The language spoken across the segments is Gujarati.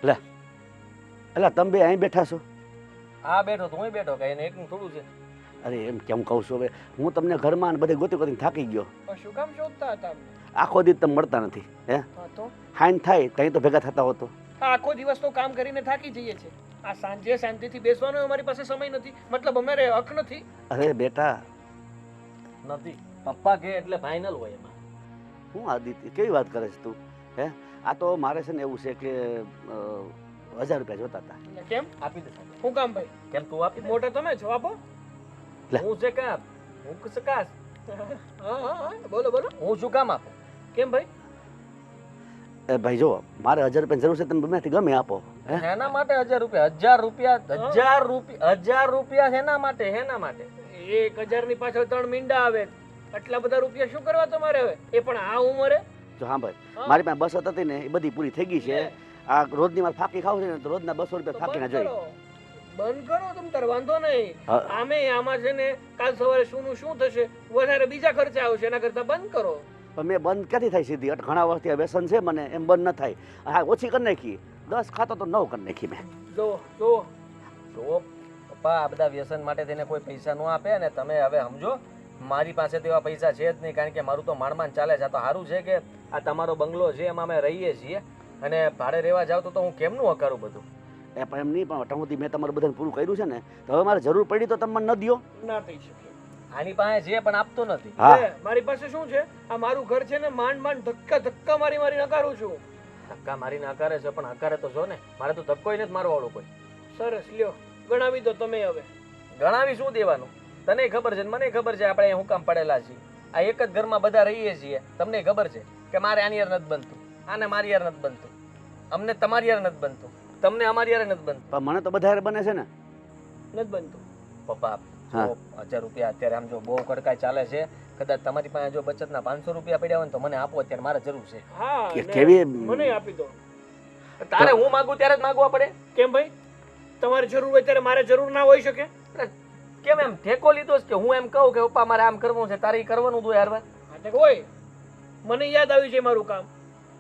લે એટલે તમે બે અહીં બેઠા છો? આ બેઠો તો હું બેઠો કઈ એને એકનું થોડું છે. અરે એમ કેમ કહું છું હવે, હું તમને ઘરમાં ને બધે ગોતી ગોતીને થાકી ગયો. પણ શું કામ શોધતા હતા અમને? આખો દિવસ તમે મળતા નથી. હે હા તો હાઈન થાય ત્યાં તો ભેગા થતા હોતો. આ આખો દિવસ તો કામ કરીને થાકી જઈએ છે. આ સાંજે શાંતિથી બેસવાનો અમારી પાસે સમય નથી, મતલબ અમારે હક નથી. અરે બેટા, નથી પપ્પા કે એટલે ફાઇનલ હોય એમાં. હું આદિત્ય કેવી વાત કરે છે તું? હે આ તો મારે છે ને એવું છે કે 1000 રૂપિયા જોતા હતા. એટલે કેમ? આપી દે સાહેબ. શું કામ ભાઈ? કેમ તું આપી દે? મોટા તમે છો, આપો. લે. હું છે કામ હું સકાશ હા હા હા બોલો બોલો. હું શું કામ આપું? કેમ ભાઈ? એ ભાઈ જો, મારે 1000 રૂપિયાની જરૂર છે, તમે ગમેથી ગમે આપો. હે હેના માટે 1000 રૂપિયા? 1000 રૂપિયા હેના માટે? હેના માટે? 1000 ની પાછળ 3 મીંડા આવે. આટલા બધા રૂપિયા શું કરવા તમારે હવે? એ પણ આ ઉંમરે? જો હા ભાઈ, મારી પાસે બસો હતી ને એ બધી પૂરી થઈ ગઈ છે. આ રોજની મારે ફાકી ખાવું છે ને તો રોજના 200 રૂપિયા ફાકીના જોઈએ. બંધ કરો તમ તાર, વાંધો નહીં. હા. આમે આમાં છે ને કાલ સવારે શું થશે, વધારે બીજા ખર્ચા આવશે, એના કરતા બંધ કરો. પણ મેં બંધ ક્યાંથી થાય સીધી? ઘણા વર્ષથી આ વ્યસન છે મને, એમ બંધ ન થાય. હા ઓછી કરી નાખી, 10 ખાતો તો 9 કરી નાખી મેં. જો જો જો પપ્પા, આ બધા વ્યસન માટે તેને કોઈ પૈસા ન આપે ને તમે હવે સમજો. મારી પાસે તો એવા પૈસા છે જ નહીં, કારણ કે મારું તો માંડ ચાલે છે. આ તો સારું છે કે આ તમારો બંગલો છે એમાં અમે રહીએ છીએ, અને ભાડે રહેવા જાવ તો હું કેમનું અકારું બધું? એ પણ એમ નહીં, પણ અટાણ સુધી મેં તમારું બધાને પૂરું કર્યું છે ને, તો હવે મારે જરૂર પડી તો તમે મને ન દ્યો. ના થઈ શકે. આની પાસે છે પણ આપતો નથી. હા. મારી પાસે શું છે? આ મારું ઘર છે ને, માંડ ધક્કા મારી નકારું છું. ધક્કા મારીને હકારે છે, પણ હકારે તો જો ને. મારે તો ધક્કોય નથી મારવાળું કોઈ. સરસ, લ્યો ગણાવી દો તમે હવે. ગણાવી શું દેવાનું? તને ખબર છે મને ખબર છે આપણે હું કામ પડેલા છીએ. આ એક જ ઘરમાં બધા રહીએ છીએ. તમને ખબર છે કે મારે આની યાર નથી બનતું, આને મારી યાર નથી બનતું, અમને તમારી યાર નથી બનતું, તમને અમારી યાર નથી બનતું. પણ મને તો બધા હારે બને છે ને. નથી બનતું. પપ્પા હા. 1000 રૂપિયા અત્યારે આમ જો બહુ કડકાઈ ચાલે છે. કદાચ તમારી પાસે જો બચતના 500 રૂપિયા પડ્યા હોય ને તો મને આપો, અત્યારે મારે જરૂર છે. હા, કે ને કેવી મને આપી દો. તારે હું માંગુ ત્યારે જ માંગવા પડે? કેમ ભાઈ? તમારે જરૂર હોય ત્યારે મારે જરૂર ના હોઈ શકે? અરે કેમ એમ ઠેકો લીધો છે કે હું એમ કહું કે પપ્પા મારે આમ કરવું છે, તારે ઈ કરવાનું હતું યાર. હોય મને યાદ આવ્યું છે મારું કામ.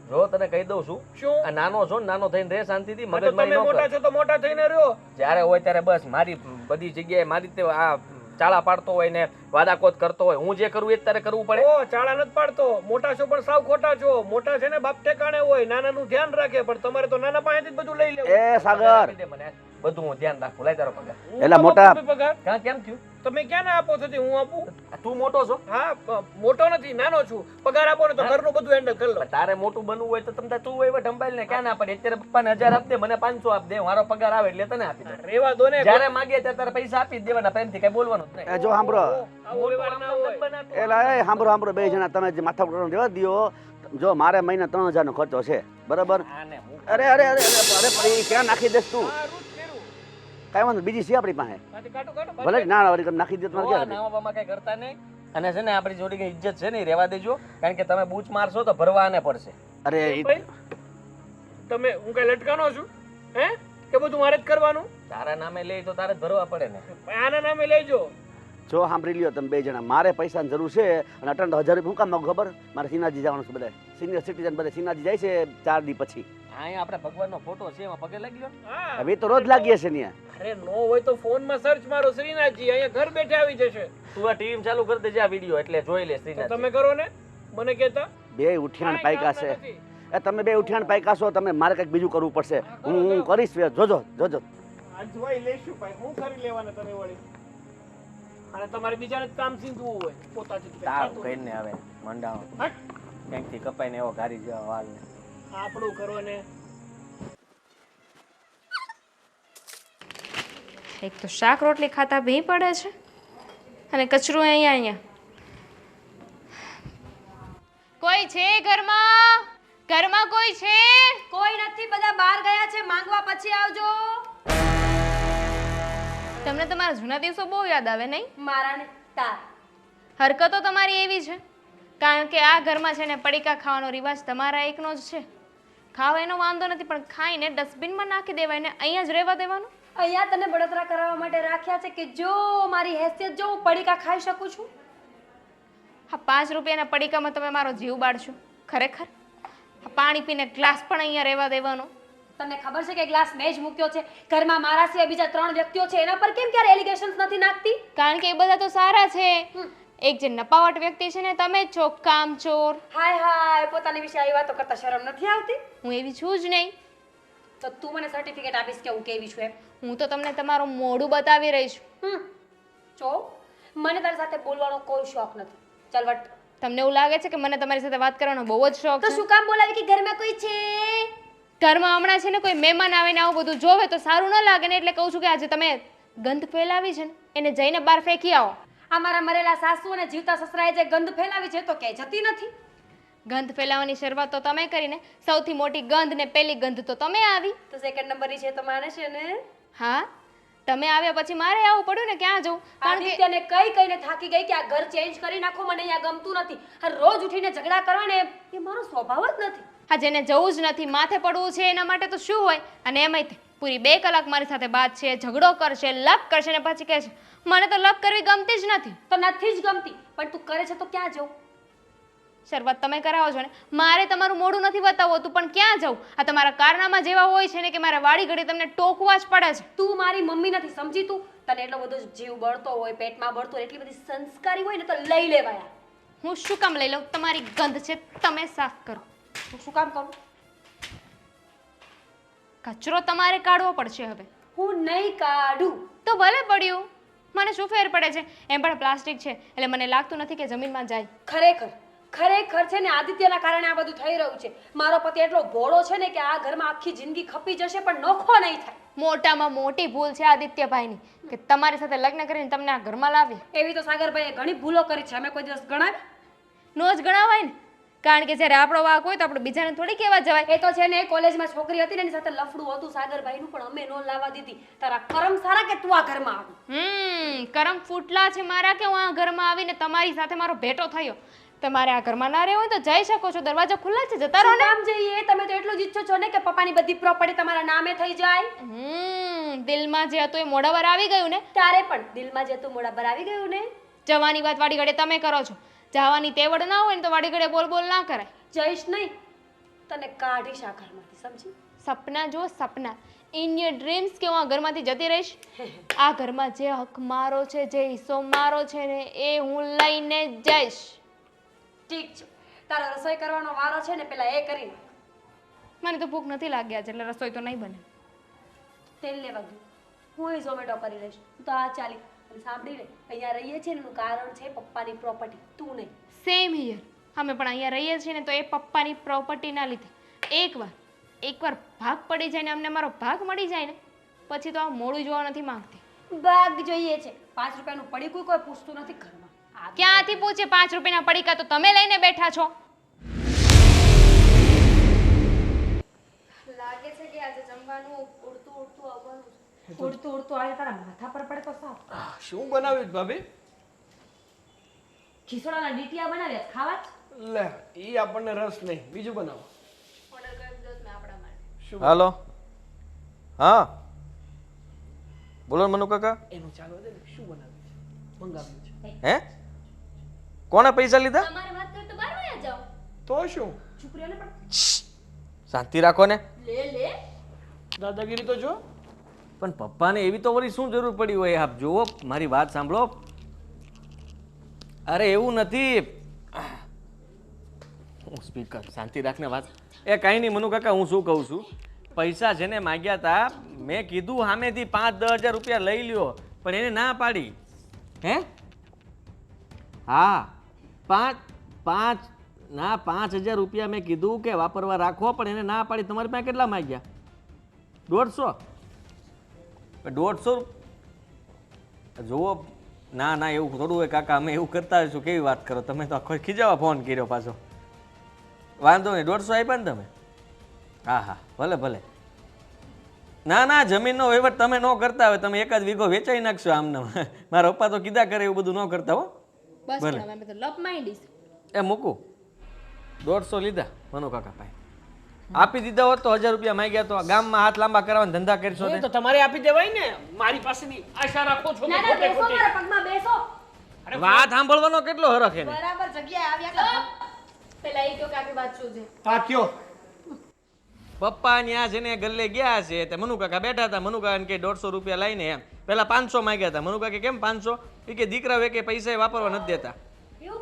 જો તને કહી દઉં છું, શું? આ નાનો છો ને, નાનો થઈને રહે શાંતિથી, હા, તો મગજમારી તમે ન મોટા કર. છો તો મોટા થઈને રહ્યો. જ્યારે હોય ત્યારે બસ મારી બધી જગ્યાએ મારી રીતે આ ચાળા પાડતો હોય ને વાદાકોત કરતો હોય. હું જે કરું એ જ તારે કરવું પડે. ઓ ચાળા નથી પાડતો. મોટા છો પણ સાવ ખોટા છો. મોટા છે ને બાપ ઠેકાણે હોય, નાનાનું ધ્યાન રાખે, પણ તમારે તો નાના પાસેથી જ બધું લઈ લેવું. એ સાગર, આપી દે મને બધું, હું ધ્યાન રાખું. લાય તારો પગાર. હું એલા તો મોટા- આપું છું પગાર. કાં કેમ થયું? તમે ક્યાં ના આપો છો? તે હું આપું? આ તું મોટો છો? હા, મોટો નથી, નાનો છું. પગાર આપો ને તો ઘરનું બધું હેન્ડલ કરી લો. પણ તારે મોટું બનવું હોય તો તમે તું હોય સંભાળ ને. ક્યાં ના પડે? અત્યારે પપ્પાને 1000 આપ દે, મને 500 આપ દે, મારો પગાર આવે એટલે તને આપી દે. રેવા દો ને. જ્યારે માંગે ત્યારે તારે પૈસા આપી જ દેવાના, પ્રેમથી કઈ બોલવાનું જ નહીં. એ જો સાંભળો, આવો વ્યવહાર ના હોય. એલા એ સાંભળો બે જણા, તમે જે માથા ઉપર રહેવા દ્યો. જો મારે મહિને 3000 નો ખર્ચો છે, બરાબર? આને હું અરે અરે અરે અરે પણ એ ક્યાં નાખી દેસ તું? હા, રૂટ ફેરવું. કઈ વાંધો, બીજી છે આપણી પાસે. કાઢો, કાઢો, કાઢો. ભલે જ ના વાળી નાખી દે તમારે ક્યાં? નાવામાં કઈ કરતા નહીં. અને છે ને આપણી જોડી કઈ ઇજ્જત છે ને, ઈ રહેવા દેજો. કારણ કે તમે બૂચ મારશો તો ભરવા આને પડશે. અરે કેમ ભાઈ? તમે હું કઈ લટકાનો છું? હે કે બધું મારે જ કરવાનું? તારા નામે લે તો તારે જ ભરવા પડે ને. આના નામે લેજો. જો સાંભળી લ્યો તમે બે જણા, મારે પૈસાની જરૂર છે અને અટણ તો 1000 રૂપિયા હું કામ માંગુ ખબર? મારે સિનાજી જવાનું છે, બધા સિનિયર સિટીઝન બધા સિનાજી જાય છે 4 દી પછી. અહીંયા આપણે ભગવાનનો ફોટો છે, એમાં પગે લાગી લો ને. હા. હવે તો રોજ લાગીએ છે ત્યાં. અરે નો હોય તો ફોનમાં સર્ચ મારો શ્રીનાથજી, અહીંયા ઘર બેઠે આવી જશે. તું આ ટીવી ચાલુ કરી દેજે આ વિડીયો, એટલે જોઈ લે તો શ્રીનાથ. તમે કરો ને, મને કહેતા. બે ઉઠિયાણ પાયકા છે. નથી. એ તમે બે ઉઠિયાણ પાયકા છો, તમે મારે કંઈક બીજું કરવું પડશે. હું કરીશ, જોજો જોજો. આજવાઈ લેશું ભાઈ, હું કરી લેવાના તમે વળી. અને તમારે બીજાને જ કામ સીંધવું હોય, પોતાથી જ તારું થતું કહીને હવે મંડાવો. હટ. ક્યાંકથી કપાઈને એવો ઘારી જેવા વાલ ને. આપણું કરો ને. એક તો શાક રોટલી ખાતા ભી પડે છે અને કચરું અહીંયા. કોઈ છે ઘરમાં? ઘરમાં કોઈ છે? કોઈ નથી, બધા બહાર ગયા છે. માંગવા પછી આવજો. તમને તમારા જૂના દિવસો બહુ યાદ આવે નહીં? મારા ને તાર. હરકતો તમારી એવી છે, કારણ કે આ ઘરમાં છે ને પડીકા ખાવાનો રિવાજ તમારા એકનો જ છે. ખાવા એનો વાંધો નથી, પણ ખાઈને ડસ્ટબિનમાં નાખી દેવાય ને અહીંયા જ રહેવા દેવાનું. અહીંયા તને બળતરા કરાવવા માટે રાખ્યા છે કે જો મારી હેસિયત જો હું પડીકા ખાઈ શકું છું. હા, 5 રૂપિયાના પડીકામાં તમે મારો જીવ બાળશો ખરેખર? હા, પાણી પીને ગ્લાસ પણ અહીંયા રહેવા દેવાનો. તને ખબર છે કે ગ્લાસ મેં જ મૂક્યો છે ઘરમાં મારા સિવાય બીજા 3 વ્યક્તિઓ છે એના પર કેમ ક્યારે એલિગેશન્સ નથી નાખતી? કારણ કે એ બધા તો સારા છે. એક જે નપાવટ વ્યક્તિ છે ને તમે જ છો, કામચોર. હાય હાય, પોતાની વિશે આવી વાતો કરતા શરમ નથી આવતી? હું એવી છું જ નહીં. તો તું મને સર્ટિફિકેટ આપીશ કે હું કેવી છું એમ? હું તો તમને તમારું મોઢું બતાવી રહી છું. જો મને તારી સાથે બોલવાનો કોઈ શોખ નથી. ચાલ વટ. તમને એવું લાગે છે કે મને તમારી સાથે વાત કરવાનો બહુ જ શોખ તો છે? શું કામ બોલાવી કે ઘરમાં કોઈ છે? ઘરમાં હમણાં છે ને કોઈ મહેમાન આવે ને આવું બધું જોવે તો સારું ન લાગે ને, એટલે કહું છું કે આજે તમે ગંધ ફેલાવી છે ને એને જઈને બહાર ફેંકી આવો. અમારા મરેલા સાસુ અને જીવતા સસરાએ જે ગંધ ફેલાવી છે તો ક્યાંય જતી નથી. ગંધ ફેલાવવાની શરૂઆત તો તમે કરીને, સૌથી મોટી ગંધ ને પહેલી ગંધ તો તમે આવી. તો સેકન્ડ નંબરની છે તો માને છે ને? હા, તમે આવ્યા પછી મારે આવવું પડ્યું ને. ક્યાં જવું? કારણ કે આદિત્યને કઈને થાકી ગઈ કે આ ઘર ચેન્જ કરી નાખો, મને અહીંયા ગમતું નથી. આ રોજ ઉઠીને ઝઘડા કરવા ને એ મારો સ્વભાવ જ નથી. હા, જેને જવું જ નથી, માથે પડવું છે એના માટે તો શું હોય. અને એમાંય પૂરી 2 કલાક મારી સાથે બાત છે, ઝઘડો કરશે, લપ કરશે ને પછી કહે છે મને તો લપ કરવી ગમતી જ નથી. તો નથી જ ગમતી, પણ તું કરે છે તો ક્યાં જવું? શરૂઆત તમે કરાવો છો ને, મારે તમારું મોઢું નથી બતાવવું હતું, પણ ક્યાં જવું? આ તમારા કારનામાં જેવા હોય છે ને કે મારે વાડી ઘડી તમને ટોકવા જ પડે છે. તું મારી મમ્મી નથી, સમજી તું? તને એટલો બધો જીવ બળતો હોય, પેટમાં બળતો હોય, એટલી બધી સંસ્કારી હોય ને તો લઈ લેવાયા. હું શું કામ લઈ લઉં? તમારી ગંધ છે, તમે સાફ કરો. હું શું કામ કરું? કચરો તમારે કાઢવો પડશે હવે. હું નહીં કાઢું. તો ભલે પડ્યું, મને શું ફેર પડે છે? એમ પણ પ્લાસ્ટિક છે એટલે મને લાગતું નથી કે જમીનમાં જાય. ખરેખર છે ને આદિત્યના કારણે આ બધું થઈ રહ્યું છે. મારો પતિ એટલો ભોળો છે ને કે આ ઘરમાં આખી જિંદગી ખપી જશે પણ નોખો નહીં થાય. મોટામાં મોટી ભૂલ છે આદિત્યભાઈની કે તમારી સાથે લગ્ન કરીને તમને આ ઘરમાં લાવ્યા. એવી તો સાગરભાઈએ ઘણી ભૂલો કરી છે, અમે કોઈ દિવસ ગણાવી? નો જ ગણાવાય ને, કારણ કે જ્યારે આપણો વાંક હોય તો આપણે બીજાને થોડી કહેવા જવાય. એ તો છે ને કોલેજમાં છોકરી હતી ને એની સાથે લફડું હતું સાગરભાઈનું, પણ અમે નો લાવવા દીધી. તારા કરમ સારા કે તું આ ઘરમાં આવી? કરમ ફૂટલા છે મારા કે હું આ ઘરમાં આવીને તમારી સાથે મારો ભેટો થયો. તમારે આ ઘરમાં ના રહેવું હોય તો જઈ શકો છો, દરવાજા ખુલ્લા છે, જતા રહો ને. કામ જઈએ? તમે તો એટલું જ ઈચ્છો છો ને કે પપ્પાની બધી પ્રોપર્ટી તમારા નામે થઈ જાય. દિલમાં જે હતું એ મોઢા પર આવી ગયું ને. તારે પણ દિલમાં જે હતું મોઢા પર આવી ગયું ને. જવાની વાત વાડી ઘડે તમે કરો છો, જવાની તેવડ ના હોય ને તો વાડી ઘડે બોલ બોલ ના કરાય. જઈશ નહીં, તને કાઢીશ આ ઘરમાંથી, સમજી? સપના જો સપના, ઇન યોર ડ્રીમ્સ કે હું આ ઘરમાંથી જતી રહીશ. આ ઘરમાં જે હક મારો છે, જે હિસ્સો મારો છે ને એ હું લઈને જઈશ. ઠીક છે, તારો રસોઈ કરવાનો વારો છે ને પેલા એ કરી નાખ. મને તો ભૂખ નથી લાગ્યા છે એટલે રસોઈ તો નહીં બને. તેલ લેવા ગયું, હું ઝોમેટો કરી લઈશ. તો આ ચાલી અને સાંભળી લે, અહીંયા રહીએ છીએ એનું કારણ છે પપ્પાની પ્રોપર્ટી, તું નહીં. સેમ હિયર, અમે પણ અહીંયા રહીએ છીએ ને તો એ પપ્પાની પ્રોપર્ટીના લીધે. એકવાર ભાગ પડી જાય ને અમને મારો ભાગ મળી જાય ને પછી તો આ મોડું જોવા નથી માંગતી. ભાગ જોઈએ છે. 5 રૂપિયાનું પડીકું કોઈ પૂછતું નથી ઘરમાં. ક્યાંથી પૂછે? 5 રૂપિયાના પડીકા તો તમે લઈને બેઠા છો. લાગે છે કે આજે જમવાનું ઉડતું આવવાનું છે. ઉડતું આવે તારા માથા પર પડે તો સાફ. શું બનાવ્યું ભાભી? ખીસડાના ડીટિયા બનાવ્યા ખાવા જ. લે ઈ આપણને રસ નહીં, બીજું બનાવો. ઓર્ડર કરી દો તમે આપણા માટે. શું? હાલો, હા બોલો મનુ કાકા. એનું ચાલવા દે ને, શું બનાવ્યું છે? મંગાવ્યું છે. હે કોણે પૈસા લીધા? તમારે વાત કરી તો બહાર વયા જાઓ. તો શું? છોકરીઓને પણ શાંતિ રાખો ને. લે દાદાગીરી તો જો. પણ પપ્પાને એવી તો વળી શું જરૂર પડી હોય? આપ જુઓ, મારી વાત સાંભળો. અરે એવું નથી. હું સ્પીકર શાંતિ રાખને વાત. એ કાંઈ નહીં મનુ કાકા, હું શું કહું છું, પૈસા છે ને માગ્યા હતા, મેં કીધું સામેથી 5-10 હજાર રૂપિયા લઈ લ્યો, પણ એને ના પાડી. હે હા, 5,000 રૂપિયા મેં કીધું કે વાપરવા રાખો, પણ એને ના પાડી. તમારી પાસે કેટલા માગ્યા? 150 જુઓ. ના એવું થોડું હોય કાકા, અમે એવું કરતા હોઈશું. કેવી વાત કરો તમે, તો આખો ખીજાવા ફોન કર્યો પાછો. વાંધો નહીં, 150 આપ્યા ને તમે? હા ભલે. ના જમીનનો વહીવટ તમે ન કરતા હોય, તમે એકાદ વીઘો વેચાઈ નાખશો આમને. મારા પપ્પા તો કીધા કરે એવું બધું ન કરતા હો. બસ પણ અમે તો લપ માંડીશ. એ મૂકું, 150 લીધા મનુ કાકા પાસે. આપી દીધા હોત તો 1000 રૂપિયા માંગ્યા તો ગામમાં હાથ લાંબા કરવાના ધંધા કરશો. તો તમારે આપી દેવાય ને, મારી પાસેની આશા રાખો છો. ના બેસો, મારા પગમાં બેસો. વાત સાંભળવાનો કેટલો હરખ એને. બરાબર જગ્યાએ આવ્યા. પેલા એ કહો કે આખી વાત શું છે? હા કયો. પપ્પા ત્યાં છે ને ગલ્લે ગયા છે તે મનુ કાકા બેઠા હતા. મનુ કાકા કે 150 રૂપિયા લઈને એમ પેલા 500 માંગ્યા હતા. મનુ કાકા કેમ 500? એ કે દીકરા વે કે પૈસા વાપરવા નથી દેતા.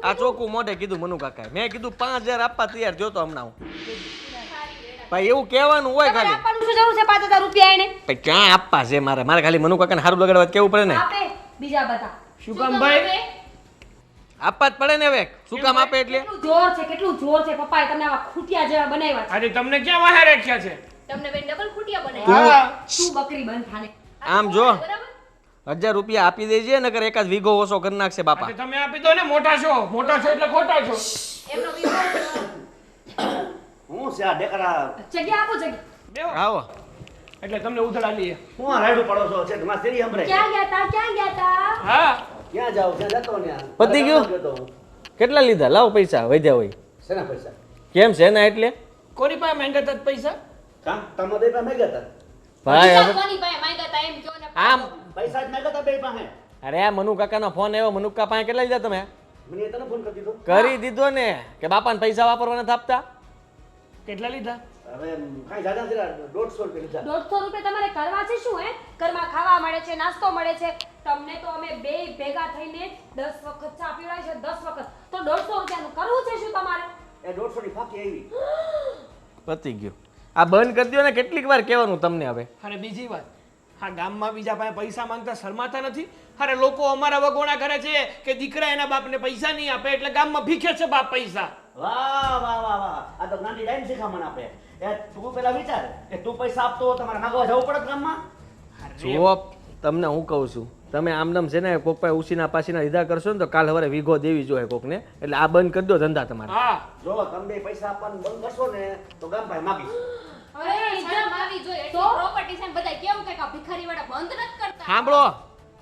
આ ચોખ્ખું મોઢે કીધું મનુ કાકાએ. મેં કીધું 5000 આપવા તૈયાર જોતો હમણાં હું. ભાઈ એવું કહેવાનું હોય તમારે ખાલી. આપવાનું શું જરૂર છે 5000 રૂપિયા એને? ભાઈ ક્યાં આપવા છે મારે ખાલી મનુ કાકાને સારું લગાડવા કેવું પડે ને. આપે બીજા બધા. શું કામ ભાઈ? આપવા જ પડે ને હવે. શું કામ આપે એટલે? કેટલું જોર છે પપ્પાએ તમને આવા ખૂટિયા જેવા બનાવ્યા છે. આજે તમને ક્યાં વાહે રાખ્યા છે? તમને બેન ડબલ ખૂટિયા બનાવી હા. તું બકરી બંધ થાને. આમ જો બરાબર 1000 રૂપિયા આપી દેજે નકર એકાદ વીઘો ઓછો કરી નાખશે બાપા. આજે તમે આપી દો ને, મોટા છો એટલે ખોટા છો. એમનો વિવાહ હું છે આ ડેકરા જગ્યા આપો જગ્યા. બેહો. આવો એટલે તમને ઉધડા લઈએ. હું આ રાયડું પડો છો છે તમારે શેરી સંભળાય ક્યાં ગયા તા? હા. ક્યાં જાવ ક્યાં જતો ને પતી ગયું? કેટલા લીધા? લાવ પૈસા વધ્યા હોય. શેના પૈસા કેમ છે ને એટલે કોની પાસે માંગ્યા હતા પૈસા? કામ તમે બે પાસે ગયા હતા ભાઈ હવે કોની પાસે માંગ્યા તા એમ કયો ને આમ પૈસા જ માંગ્યા હતા બે પાસે અરે આ મનુ કાકાનો ફોન આવ્યો. મનુ કાકા પાસે કેટલા લીધા તમે? મને તને ફોન કરી દીધો કરી દીધો ને કે બાપાને પૈસા વાપરવા નથી આપતા. કેટલા લીધા? હવે કાંઈ જાજા છે 150 રૂપિયા લીધા 150 રૂપિયા તમારે કરવા છે શું હે? ઘરમાં ખાવા મળે છે, નાસ્તો મળે છે. તમને તો અમે બે ભેગા થઈને 10 વખત ચા પીવડાય છે, 10 વખત. તો 150 રૂપિયાનું કરવું છે શું તમારે? એ 150 ની ફાકી આવી પતી ગયું. આ બંધ કરી દો ને. કેટલીક વાર કહેવાનું તમને હવે. અને બીજી વાત, આ ગામમાં બીજા પાસે પૈસા માંગતા શરમાતા નથી? અરે લોકો અમારા વગોણા કરે છે કે દીકરા એના બાપને પૈસા નહીં આપે એટલે ગામમાં ભીખે છે બાપ પૈસા. વાહ વાહ વાહ વાહ આ તો ગાંધી ડાઈન શીખામણ આપે એ તું પેલા વિચાર કે તું પૈસા આપતો તમારે માગવા જવું પડે ગામમાં જુઓ તમને હું કહું છું તમે આમનામ છે ને કોક પાસે ઉસીના પાસીના લીધા કરશો ને તો કાલ સવારે વીઘો દેવી જોઈએ કોકને. એટલે આ બંધ કરી દો ધંધા તમારે. હા. જો તમે બે પૈસા આપવાનું બંધ કરશો ને તો ગામ ભાઈ માગીશ અરે શરમ આવી જોઈએ એટલી પ્રોપર્ટી છે ને બધા કેવું કે ભિખારી વાળા બંધ નથી કરતા સાંભળો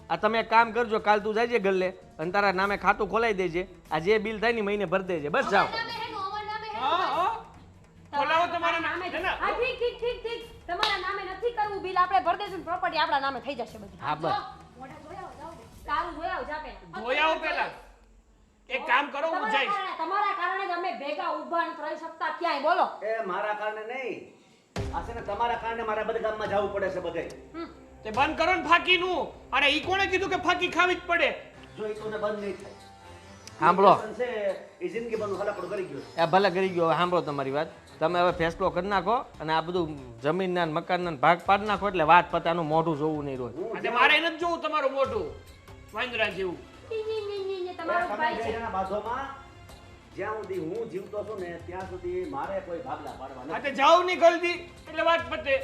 આ તમે એક કામ કરજો. કાલ તું જાય ગલ્લે અને તારા નામે ખાતું ખોલાઈ દેજે. આ જે બિલ થાય ને મહિને ભરી દેજે. બસ જાઓ. નામે હેનું અમાર નામે હેનું હા, હા. ખોલાવો તમારા નામે. હા ઠીક. તમારા નામે નથી કરવું બિલ, આપણે ભરી દઈશું. પ્રોપર્ટી આપણા નામે થઈ જશે બધી. હા બસ. મોઢા જોયા જાવ દે સારું જોયા આવ જા પેલા. ધોયાઓ પેલા. એક કામ કરો, હું જઈશ. તમારા કારણે જ અમે ભેગા ઊભા નથી રહી શકતા ક્યાંય. બોલો. એ મારા કારણે નહીં આ છે ને તમારા કારણે મારે બધા ગામમાં જવું પડે છે બધે તે બંધ કરો ને ફાકીનું. અરે ઈ કોણે કીધું કે ફાકી ખાવી જ પડે? જો એ તને બંધ નહીં થાય સાંભળો છે એ જિંદગી બંધ હલાકડો કરી ગયો એ ભલે કરી ગયો. હવે સાંભળો તમારી વાત. તમે હવે ફેસલો કરી નાખો અને આ બધું જમીનના ને મકાનના ભાગ પાડી નાખો એટલે વાત પતાનું મોઢું જોવું નહીં રોજ. અને મારે નથી જોવું તમારું મોઢું વાંદરા જેવું. તમારો તમે ભાઈ બે છે. જણા બાજુમાં જ્યાં સુધી હું જીવતો છું ને ત્યાં સુધી મારે કોઈ ભાગલા પાડવા આ નથી તે જાવ નહીં જલ્દી એટલે વાત પતે.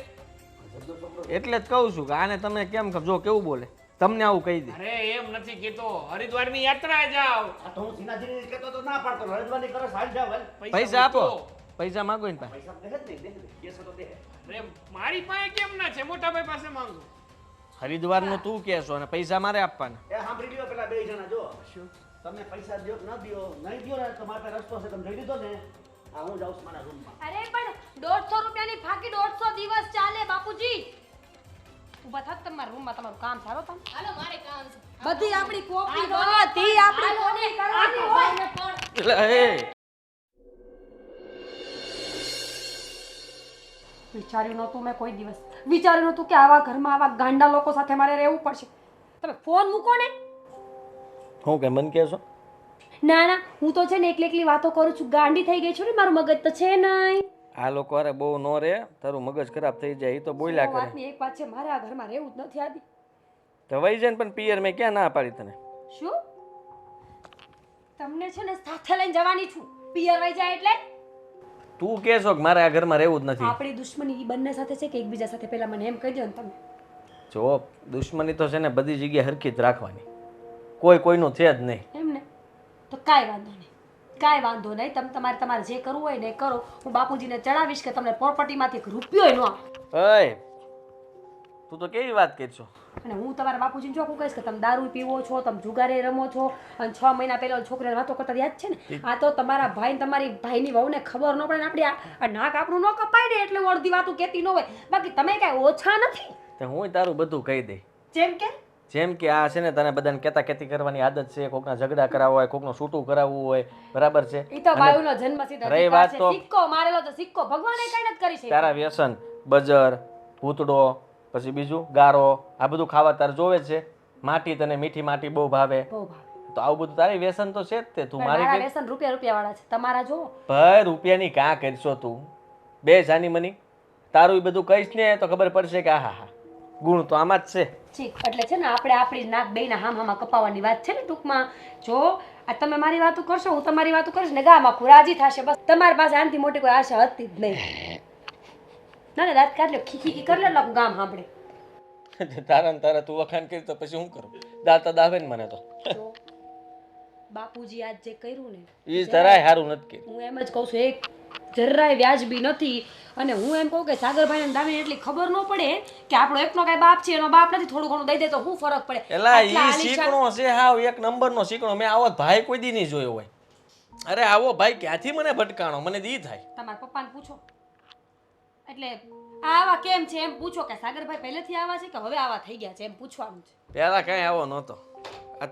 જબજો છોકરો. એટલે જ કહું છું કે આને તમે કેમ જો કેવું બોલે તમને આવું કહી દે. અરે એમ નથી કહેતો, હરિદ્વારની યાત્રાએ જાઓ. આ તો હું સીનાજીને કહેતો તો ના પાડતો હરિદ્વારની કરો હાલ જાવ હાલ પૈસા આપો. મૂકો. પૈસા માગો ને પાસે. પૈસા દે જ નહીં દે કેસ તો દે અરે મારી પાસે કેમ ના છે? મોટા ભાઈ પાસે માંગુ. હરિદ્વારનું તું કહેશો અને પૈસા મારે આપવાના. એ સાંભળી લ્યો પેલા બે જણા જો તમે પૈસા દ્યો કે ન દ્યો નહીં દ્યો ને તો મારે પાસે રસ્તો છે તમે જોઈ લીધો ને આ હું જાઉં છું મારા રૂમમાં અરે પણ 150 રૂપિયાની ફાકી 150 દિવસ ચાલે બાપુજી. ઊભા થાત તમારા રૂમમાં તમારું કામ સારો તમે. હાલો મારે કામ છે બધી આપણી કોપી બધી આપણી કોને કરવાની હોય. એટલે એ વિચાર્યું નહોતું મેં કોઈ દિવસ. વિચાર્યું નહોતું કે આવા ઘરમાં આવા ગાંડા લોકો સાથે મારે રહેવું પડશે. તમે ફોન મૂકો ને. હું કે મન કહેશો? ના ના હું તો છે ને એકલી વાતો કરું છું. ગાંડી થઈ ગઈ છું ને, મારું મગજ તો છે નહીં. આ લોકો અરે બહુ નો રે તારું મગજ ખરાબ થઈ જાય. એ તો બોલ્યા કરે. વાતની એક વાત છે, મારે આ ઘરમાં રહેવું જ નથી આદી. તો વહી જાય ને પણ પિયર મેં ક્યાં ના પાડી તને? શું તમને છે ને સાથે લઈને જવાની છું. પિયર વઈ જાય એટલે તું કહેશો કે મારે આ ઘરમાં રહેવું જ નથી? આપણી દુશ્મની ઈ બંને સાથે છે કે એકબીજા સાથે? પહેલા મને એમ કહી દો ને તમે. જો દુશ્મની તો છે ને બધી જગ્યાએ હરખી જ રાખવાની. કોઈ કોઈનું છે જ નહીં. એમ ને તો કાંઈ વાંધો નહીં, કાંઈ વાંધો નહીં. તમારે જે કરવું હોય ને એ કરો. હું બાપુજીને ચડાવીશ કે તમને પ્રોપર્ટીમાંથી એક રૂપિયો ન આપે. ઓય તું તો કેવી વાત કરશો? અને હું તમારા બાપુજીને ચોખ્ખું કહીશ કે તમે દારૂ પીવો છો, તમે જુગારે રમો છો અને 6 મહિના પહેલા છોકરીને વાતો કરતા યાદ છે ને? આ તો તમારા ભાઈ તમારી ભાઈની વહુને ખબર ન પડે ને આપણી આ નાક આપણું ન કપાય ને એટલે હું અડધી વાતું કહેતી ન હોય. બાકી તમે કાંઈ ઓછા નથી. તો હું તારું બધું કહી દઈ. જેમ કે જેમ કે આ છે ને તને બધાને કહેતા કહેતી કરવાની આદત છે, કોકના ઝઘડા કરાવવા હોય, કોકનું છૂટું કરાવવું હોય, બરાબર છે. ઈ તો બાયુનો જન્મસિદ્ધ રહી અધિકાર વાત છે. તો- સિક્કો મારેલો તો સિક્કો ભગવાને કઈ નથી કરી છે. તારા વ્યસન, બજર, ભૂતડો, પછી બીજું ગારો, આ બધું ખાવા તારે જોવે છે. માટી, તને મીઠી માટી બહુ ભાવે, બહુ ભાવે. તો આવું બધું તારી વ્યસન તો છે જ તે. તું પણ મારી મારા કે વ્યસન રૂપિયા વાળા છે, તમારા જો ભાઈ રૂપિયાની કાં કરશો તું? બે જાની મની તારું ઈ બધું કહીશ ને તો ખબર પડશે કે હા ગુણ તો આમાં જ છે. ઠીક, એટલે છે ને આપણે આપણી નાક બેયના હામાં કપાવવાની વાત છે ને ટૂંકમાં. જો આ તમે મારી વાતો કરશો, હું તમારી વાતો કરીશ ને ગામ આખું રાજી થશે. બસ તમારી પાસે આનાથી મોટી કોઈ આશા હતી જ નહીં. ના ને દાંત કાઢ લો, ખીખી કરી લે, લોકો ગામ સાંભળે. તારા ને તારા તું વખાણ કરી તો પછી શું કરું? દાતા દાવે ને મને તો. જો બાપુજી આજ જે કર્યું ને ઈ જરાય સારું નથી કર્યું. હું એમ જ કહું છું, એક જરાય વ્યાજબી નથી. અને હું એમ કહું કે સાગરભાઈ ને દામીને એટલી ખબર ન પડે કે આપણો એકનો કઈ બાપ છે, એનો બાપ નથી, થોડું ઘણું દઈ દે તો શું ફરક પડે? એલા આટલા ઈ આલીશાન- શીકણો છે, હાવ એક નંબરનો શીકણો. મેં આવો ભાઈ કોઈ દી નહીં જોયો હોય. અરે આવો ભાઈ ક્યાંથી મને ભટકાણો, મને દી થાય. તમારા પપ્પાને પૂછો, એટલે આવા કેમ છે એમ પૂછો કે સાગરભાઈ પહેલેથી આવા છે કે હવે આવા થઈ ગયા છે એમ પૂછવાનું છે. પેલા કઈ આવો નહોતો. આ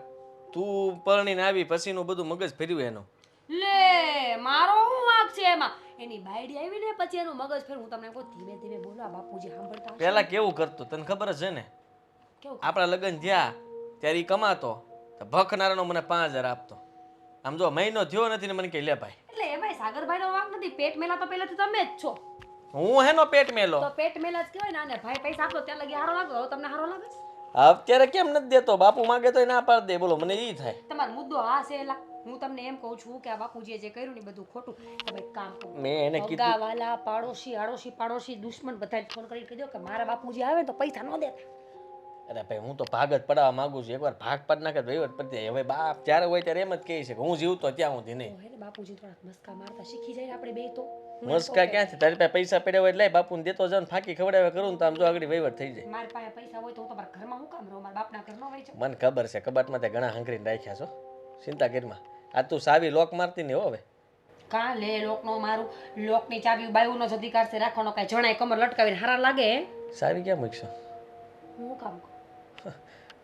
તું પરણીને આવી પછીનું બધું મગજ ફેર્યું એનું. લે મારો શું વાંક છે એમાં? એની બાયડી આવી ને પછી એનું મગજ ફેર. હું તમને કહું ધીમે ધીમે બોલો, આ બાપુજી સાંભળતા હશે. પેલા કેવું કરતો તને ખબર જ છે ને? કેવું? આપણા લગ્ન થયા ત્યારે ઈ કમાતો તો ભખનારાનો મને 5000 આપતો. આમ જો મહિનો થયો નથી ને મને કહે લે ભાઈ. એટલે એમાંય સાગરભાઈનો વાંક નથી. પેટ મેલા તો પહેલાથી તમે જ છો. હું હેનો પેટ મેલો? તો પેટ મેલા જ કહેવાય ને. અને ભાઈ પૈસા આપો ત્યાં લગી હારો લાગો. હવે તમને હારો લાગે? અત્યારે કેમ નથી દેતો? બાપુ માંગે તો ના પાડ દે. બોલો મને ઈ થાય. તમારો મુદ્દો આ છે એલા. હું તમને એમ કહું છું કે આ બાપુજીએ જે કર્યું ને બધું ખોટું. તમે એક કામ કરો, મેં એને કીધું ભગાવાલા, પાડોશી, આડોશી, પાડોશી, દુશ્મન બધાને ફોન કરીને કહી દો કે મારા બાપુજી આવે ને તો પૈસા ન દેતા. અરે ભાઈ હું તો ભાગ જ પડાવવા માંગુ છું. એકવાર ભાગ પાડ નાખે તો વહીવટ પડી જાય. હવે બાપ જ્યારે હોય ત્યારે એમ જ કહે છે કે હું જીવતો ત્યાં સુધી નહીં. તો હે ને બાપુજી થોડાક મસ્કા મારતા શીખી જાય આપણે બે તો. મસ્કા ક્યાં છે? તારી પાસે પૈસા પડ્યા હોય એટલે બાપુને દેતો જાવ ને ફાંકી ખવડાવે કરું ને તો આમ જો આગળ વહીવટ થઈ જાય. મારી પાસે પૈસા હોય તો હું તમારા ઘરમાં હું કામ રહું? મારા બાપના ઘર ન હોય છે. મને ખબર છે કબાટમાં તે ઘણા હંકરીને રાખ્યા છો. ચિંતા કરીમાં. આ તું સાવી લોક મારતી નહીં હો હવે. કાં લે લોકનો મારું? લોકની ચાવી બાયુનો જ અધિકાર છે રાખવાનો. કાંઈ જણાય કમર લટકાવીને હારા લાગે? સાવી ક્યાં મૂકશો? હું કામ કહું?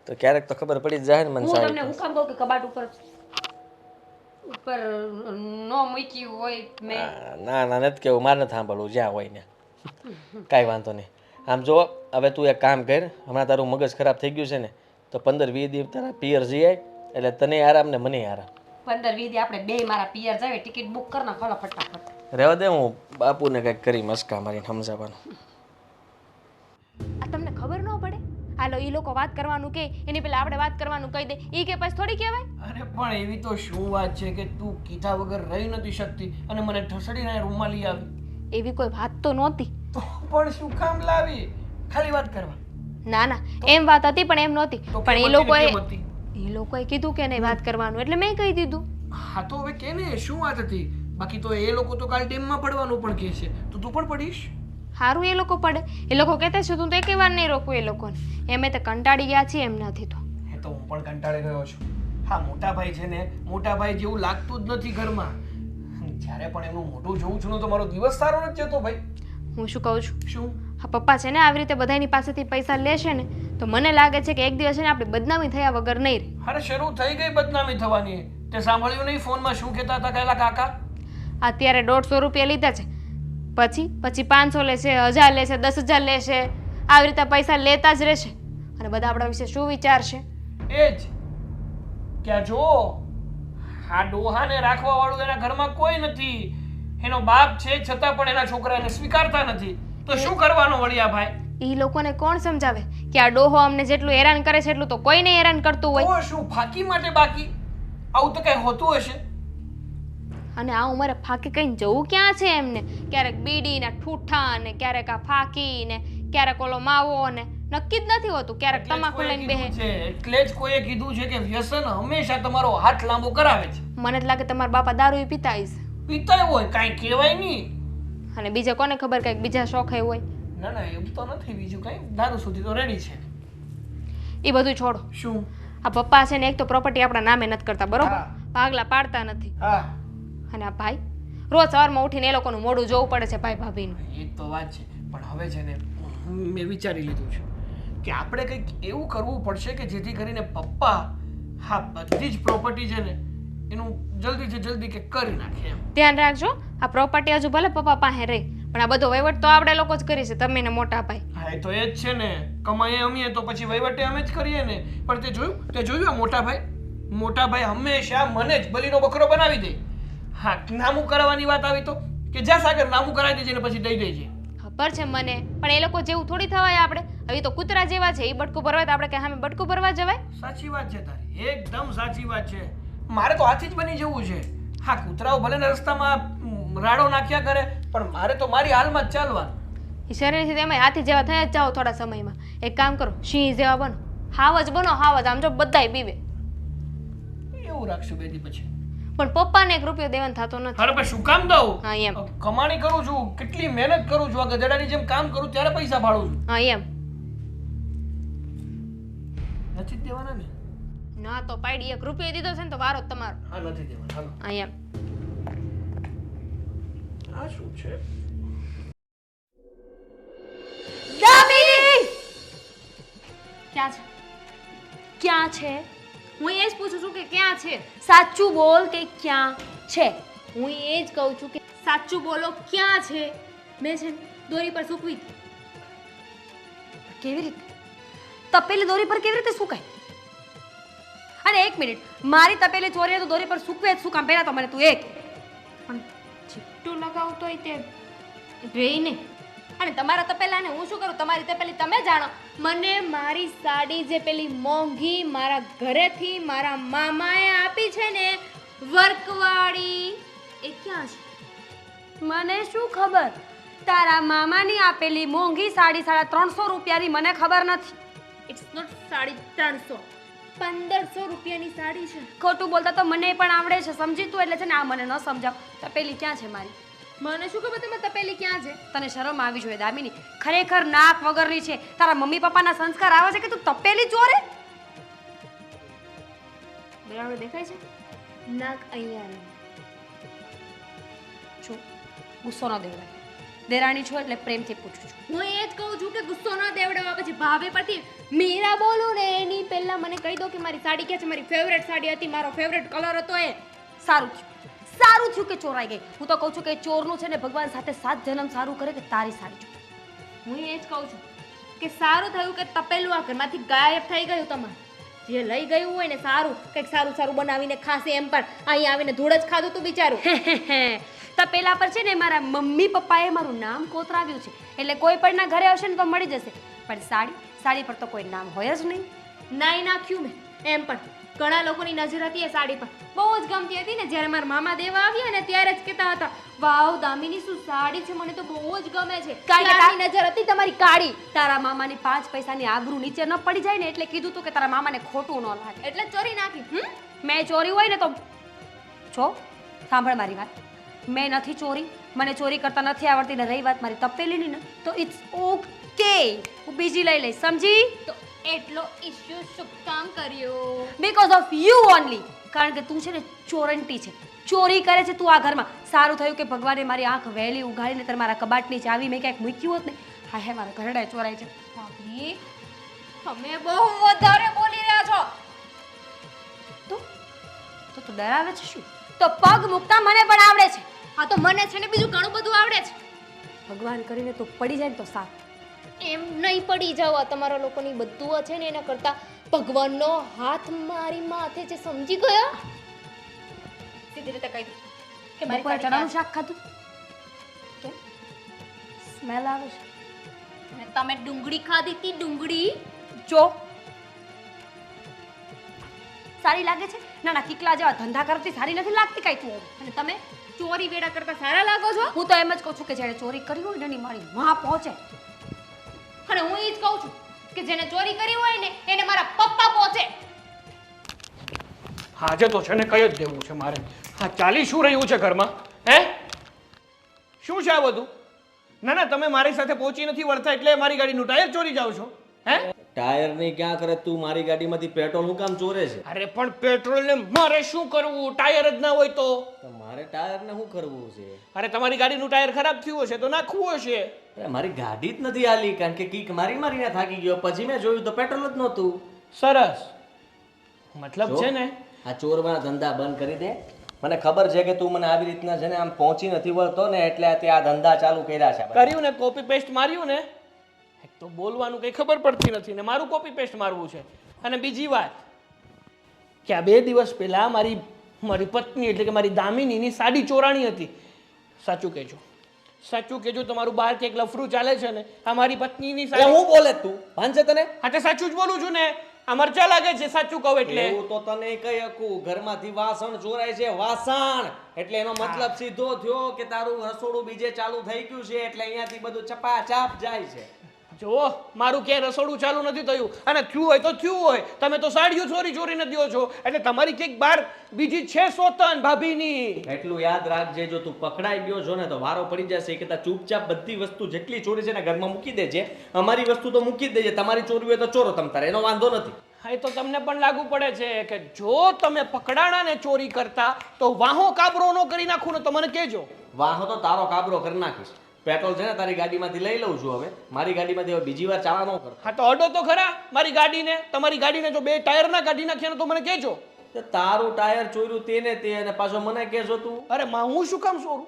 તો ક્યારેક તો ખબર પડી જ જાય ને મને હું સાવી. તમને હું કામ કહું કે કબાટ ઉપર ઉપર ન મૂકી હોય મેં? ના ના નથી કેવું. મારે નથી સાંભળવું. જ્યાં હોય ને કાંઈ વાંધો નહીં. આમ જો હવે તું એક કામ કર. હમણાં તારું મગજ ખરાબ થઈ ગયું છે ને તો 15-20 દિવસ તારા પિયર જઈ આય એટલે તને આરામ ને મને આરામ. 15-20 દી આપણે બે મારા પિયર જાવે. ટિકિટ બુક કર ના ખોલો ફટાફટ. રહેવા દે. હું બાપુને કંઈક કરી મસ્કા મારીને સમજાવવાનું. આ તમને ખબર ન પડે? હાલો એ લોકો વાત કરવાનું કે એની પહેલા આપણે વાત કરવાનું કહી દે. ઈ કે પછી થોડી કહેવાય? અરે પણ એવી તો શું વાત છે કે તું કીધા વગર રહી નથી શકતી અને મને ઠસડીને રૂમમાં લઈ આવી? એવી કોઈ વાત તો નહોતી. તો પણ શું કામ લાવી? ખાલી વાત કરવા? ના ના એમ વાત હતી પણ એમ નહોતી. તો પણ કેમ એ લોકોએ હતી ને કેમ હતી? એ લોકોએ કીધું કે નહીં વાત કરવાનું એટલે મેં કહી દીધું. હા તો હવે કે ને શું વાત હતી? બાકી તો એ લોકો તો કાલ ડેમમાં પડવાનું પણ કહે છે, તો તું પણ પડીશ? સારું એ લોકો પડે. એ લોકો કહેતા છે તું તો એકે વાર નહીં રોકું એ લોકોને. એમે તો કંટાળી ગયા છીએ એમનાથી તો. એ તો હું પણ કંટાળી ગયો છું. હા મોટા ભાઈ છે ને, મોટા ભાઈ જેવું લાગતું જ નથી ઘરમાં. જ્યારે પણ એનું મોઢું જોઉં છું ને તો મારો દિવસ સારો નથી જતો ભાઈ. હું શું કહું છું? શું? હા પપ્પા છે ને આવી રીતે બધાની પાસેથી પૈસા લેશે ને તો મને લાગે છે કે એક દિવસ છે ને આપણી બદનામી થયા વગર નહીં રહે. અરે શરૂ થઈ ગઈ બદનામી થવાની. તે સાંભળ્યું નહીં ફોનમાં શું કહેતા હતા કહેલા કાકા? અત્યારે 150 રૂપિયા લીધા છે, પછી 500 લેશે, 1000 લેશે, 10,000 લેશે. આવી રીતે પૈસા લેતા જ રહેશે અને બધા આપણા વિશે શું વિચારશે? એ જ કે જો આ ડોહાને રાખવા વાળું એના ઘરમાં કોઈ નથી. એનો બાપ છે છતાં પણ એના છોકરાને સ્વીકારતા નથી. તો શું કરવાનો વળિયા ભાઈ? એ લોકોને કોણ સમજાવે કે આ ડોહો અમને જેટલું હેરાન કરે છે એટલું તો કોઈને હેરાન કરતું હોય. તો શું ફાકી માટે બાકી? આવું તો કઈ હોતું હશે? અને આ ઉંમરે ફાકી કઈ જવું ક્યાં છે એમને? ક્યારેક બીડી ને ઠૂઠા ને ક્યારેક આ ફાકી ને ક્યારેક ઓલો માવો ને નક્કી જ નથી હોતું. ક્યારેક તમાકુ લઈને બેહે. એટલે જ કોઈએ કીધું છે કે વ્યસન હંમેશા તમારો હાથ લાંબો કરાવે છે. મને જ લાગે તમારા બાપા દારૂ પીતા હશે. પીતા હોય કાંઈ કહેવાય નહીં. અને બીજા કોને ખબર કંઈક બીજા શોખ હોય. ના ના એવું તો નથી. બીજું કઈ દારૂ સુધી તો રેડી છે. એ બધું છોડો. શું? આ પપ્પા છે ને એક તો પ્રોપર્ટી આપણા નામે નથી કરતા બરોબર, હા. ભાગલા પાડતા નથી. હા અને આ ભાઈ રોજ સવારમાં ઉઠીને એ લોકોનું મોઢું જોવું પડે છે ભાઈ ભાભીનું. એ તો વાત છે. પણ હવે છે ને મેં વિચારી લીધું છે કે આપણે કંઈક એવું કરવું પડશે કે જેથી કરીને પપ્પા હા બધી જ પ્રોપર્ટી છે ને એનું જલ્દીથી જલ્દી કે કરી નાખે એમ. ધ્યાન રાખજો આ પ્રોપર્ટી હજુ ભલે પપ્પા પાસે રહી પણ આ બધો વહીવટ તો આપણે લોકો જ કરીએ છીએ તમે ને મોટા ભાઈ. હા એ તો એ જ છે ને કમાઈએ અમે તો પછી વહીવટે અમે જ કરીએ ને. પણ તે જોયું આ મોટા ભાઈ હંમેશા મને જ બલીનો બકરો બનાવી દે. હા નામું કરાવવાની વાત આવી તો કે જા સાગર નામું કરાવી દેજે ને પછી દઈ દેજે. ખબર છે મને પણ એ લોકો જેવું થોડી થવાય આપણે હવે તો કૂતરા જેવા છે એ બટકું ભરવાય તો આપણે કે સામે બટકું ભરવા જવાય. સાચી વાત છે તારી એકદમ સાચી વાત છે. મારે તો હાથી જ બની જવું છે. હા કૂતરાઓ ભલે ને રસ્તામાં રાડો નાખ્યા કરે પણ મારે તો મારી હાલમાં જ ચાલવાનું. એ શરીરથી તમે હાથી જેવા થયા જ જાઓ થોડા સમયમાં. એક કામ કરો સિંહ જેવા બનો હાવ જ બનો હાવ જ આમ જો બધાય પીવે. એવું રાખશું બેટી પછી. પણ પપ્પાને 1 રૂપિયો દેવાનો થતો નથી. અરે પણ શું કામ દઉં? હા એમ. કમાણી કરું છું કેટલી મહેનત કરું છું આ ગધેડાની જેમ કામ કરું ત્યારે પૈસા ભાડું છું. હા એમ. નથી જ દેવાના ને? ના તો પાડી 1 રૂપિયો દીધો છે ને તો વારો જ તમારો. હા નથી દેવાના. હાલો હા એમ. આ શું છે? ક્યાં છે? ક્યાં છે? હું એ જ પૂછું છું કે ક્યાં છે? સાચું બોલ કે ક્યાં છે? હું એ જ કહું છું કે સાચું બોલો ક્યાં છે? મેં છે ને દોરી પર સૂકવી હતી. કેવી રીતે તપેલી દોરી પર કેવી રીતે સુકાય? અને 1 મિનિટ મારી તપેલી ચોરીને તો દોરી પર સૂકવે જ શું કામ? પહેલા તો મને તું એક પણ ચીપટું લગાવતો હોય તે રહી નહીં. અને તમારા તપેલાને હું શું કરું? તમારી તપેલી તમે જાણો. મને મારી સાડી જે પેલી મોંઘી મારા ઘરેથી મારા મામાએ આપી છે ને વર્કવાળી એ ક્યાં છે? મને શું ખબર? તારા મામાની આપેલી મોંઘી સાડી 350 રૂપિયાની મને ખબર નથી. ઇટ્સ નોટ 350 1500 રૂપિયાની સાડી છે. ખોટું બોલતા તો મને પણ આવડે છે સમજી તું. એટલે છે ને આ મને ન સમજાવ. તપેલી ક્યાં છે મારી? મને શું ખબર તમે તપેલી ક્યાં છે? તને શરમ આવી જોઈએ દામિની. ખરેખર નાક વગરની છે. તારા મમ્મી પપ્પાના સંસ્કાર આવે છે કે તું તપેલી ચોરે? બરાબર દેખાય છે? નાક અહીંયા રહે. છો ગુસ્સો ન દેવડાય. દેરાણી છો એટલે પ્રેમથી પૂછું છું. હું એ જ કહું છું કે ગુસ્સો ન દેવડાવવા. પછી ભાભી પરથી મીરા બોલું ને એની પહેલા મને કહી દો કે મારી સાડી ક્યાં છે? મારી ફેવરેટ સાડી હતી, મારો ફેવરેટ કલર હતો એ. સારું થયું કે ચોરાઈ ગઈ. હું તો કહું છું કે ચોરનું છે ને ભગવાન સાથે 7 જન્મ સારું કરે કે તારી સાડી ચોર. હું એ જ કહું છું કે સારું થયું કે તપેલું આ ઘરમાંથી ગાયબ થઈ ગયું. તમારે જે લઈ ગયું હોય ને સારું કંઈક સારું બનાવીને ખાશે એમ પણ અહીં આવીને ધૂળ જ ખાધું તું બિચારું. તપેલા પર છે ને મારા મમ્મી પપ્પાએ મારું નામ કોતરાવ્યું છે એટલે કોઈ પણ ના ઘરે આવશે ને તો મળી જશે. પણ સાડી પર તો કોઈ નામ હોય જ નહીં. નાઈ નાખ્યું મેં એમ પણ ઘણા લોકોની નજર હતી એ સાડી પર બહુ જ ગમતી હતી ને. જ્યારે મારા મામા દેવા આવ્યા ને ત્યારે જ કહેતા હતા વાવ દામિની શું સાડી છે, મને તો બહુ જ ગમે છે. કાંઈ નજર હતી તમારી કાળી. તારા મામાની 5 પૈસાની આબરૂ નીચે ન પડી જાય ને એટલે કીધું તું કે તારા મામાને ખોટું ન લાગે એટલે ચોરી નાખી. મેં ચોરી હોય ને તો જો સાંભળ મારી વાત. મેં નથી ચોરી. મને ચોરી કરતા નથી આવડતી ને રહી વાત મારી તપેલીની ને તો ઇટ્સ ઓકે. હું બીજી લઈ લઈશ સમજી? તો એટલો ઇશ્યુ શું કામ કર્યો? Because of you only. કારણ કે તું છે ને ચોરંટી છે. ચોરી કરે છે તું આ ઘરમાં. સારું થયું કે ભગવાને મારી આંખ વહેલી ઉઘાડીને તારે મારા કબાટની ચાવી મેં ક્યાંક મૂક્યું હોત ને. હા હે મારા ઘરડા ચોરાય છે. ભાભી તમે બહુ વધારે બોલી રહ્યા છો. તો તું ડરાવે છે શું? તો પગ મૂકતા મને પણ આવડે છે. હા તો મને છે ને બીજું ઘણું બધું આવડે છે. ભગવાન કરીને તું પડી જાય ને તો સારું. એમ નહીં પડી જાવ. આ તમારા લોકોની બધું છે ને એના કરતા ભગવાનનો હાથ મારી માથે છે સમજી ગયા? સીધી રીતે કહી દો કે મારી બપોરે સાડી ચણાનું ક્યાં શાક ખાધું? છે? સ્મેલ આવે છે. અને તમે ડુંગળી ખાધી હતી ડુંગળી. જો સારી લાગે છે? ના કિકલા જેવા ધંધા કરતી સારી નથી લાગતી કાંઈ તું. અને તમે ચોરી વેડા કરતા સારા લાગો છો. હું તો એમ જ કહું છું કે જેણે ચોરી કરી હોય ને એની મારી માં પહોંચે. અને હું એ જ કહું છું કે જેને ચોરી કરી હોય ને એને મારા પપ્પા પહોંચે. આજે તો છે ને કઈ જ દેવું છે મારે. હા ચાલી શું રહ્યું છે ઘરમાં? હે શું છે આ બધું? ના તમે મારી સાથે પહોંચી નથી વળતા એટલે મારી ગાડીનું ટાયર ચોરી જાવ છો? હે ટાયર નહીં ક્યાં કરે તું મારી ગાડીમાંથી પેટ્રોલ હું કામ ચોરે છે? અરે પણ પેટ્રોલ ને મારે શું કરવું? ટાયર જ ના હોય તો મારે ટાયર ને શું કરવું છે? અરે તમારી ગાડીનું ટાયર ખરાબ થયું હશે તો નાખવું હશે. એ મારી ગાડી જ નથી હાલી કારણ કે કીક મારીને થાકી ગયો. પછી મેં જોયું તો પેટ્રોલ જ નહોતું. સરસ મતલબ છે ને આ ચોરવાના ધંધા બંધ કરી દે. મને ખબર છે કે તું મને આવી રીતના છે ને આમ પહોંચી નથી વળતો ને એટલે આ ધંધા ચાલુ કર્યા છે. કર્યું ને કોપી પેસ્ટ માર્યું ને એક તો બોલવાનું કઈ ખબર પડતી નથી ને મારું કોપી પેસ્ટ મારવું છે. અને બીજી વાત કે આ 2 દિવસ પહેલા મારી પત્ની એટલે કે મારી દામિનીની સાડી ચોરાણી હતી. સાચું કહેજો તમારું બહાર કે એક લફરું ચાલે છે ને આ મારી પત્નીની એટલે હું બોલે તું ભાંજે તને? હા તે સાચું જ બોલું છું ને આ મરચા લાગે છે સાચું કહું એટલે એવું તો તને કઈ હકું ઘરમાંથી વાસણ ચોરાય છે વાસણ એટલે એનો મતલબ સીધો થયો કે તારું રસોડું બીજે ચાલુ થઈ ગયું છે એટલે અહીંયાથી બધું ચપાચાપ જાય છે. જો મારું ક્યાંય રસોડું ચાલુ નથી થયું અને થયું હોય તો થયું હોય. તમે તો સાડીઓ ચોરીને દ્યો છો એટલે તમારી ક્યાંક બાર બીજી છે સોતન ભાભીની. એટલું યાદ રાખજે જો તું પકડાઈ ગયો છો ને તો વારો પડી જશે કે ચૂપચાપ બધી વસ્તુ જેટલી ચોરી છે ને ઘરમાં મૂકી દેજે. અમારી વસ્તુ તો મૂકી જ દેજે. તમારી ચોરી હોય તો ચોરો તમ તારે એનો વાંધો નથી. હા એ તો તમને પણ લાગુ પડે છે કે જો તમે પકડાણા ને ચોરી કરતા તો વાહો કાબરો ન કરી નાખું ને તો મને કહેજો. વાહો તો તારો કાબરો કરી નાખીશ. પેટ્રોલ છે ને તારી ગાડીમાંથી લઈ લઉં છું હવે. મારી ગાડીમાંથી હવે બીજી વાર ચાલા ન કર. હા તો અડો તો ખરા મારી ગાડીને. તમારી ગાડીને જો 2 ટાયર ના કાઢી નાખ્યા ને તો મને કહેજો. તારું ટાયર ચોર્યું તેને તે અને પાછો મને કહેશો તું? અરે હું શું કામ ચોરું?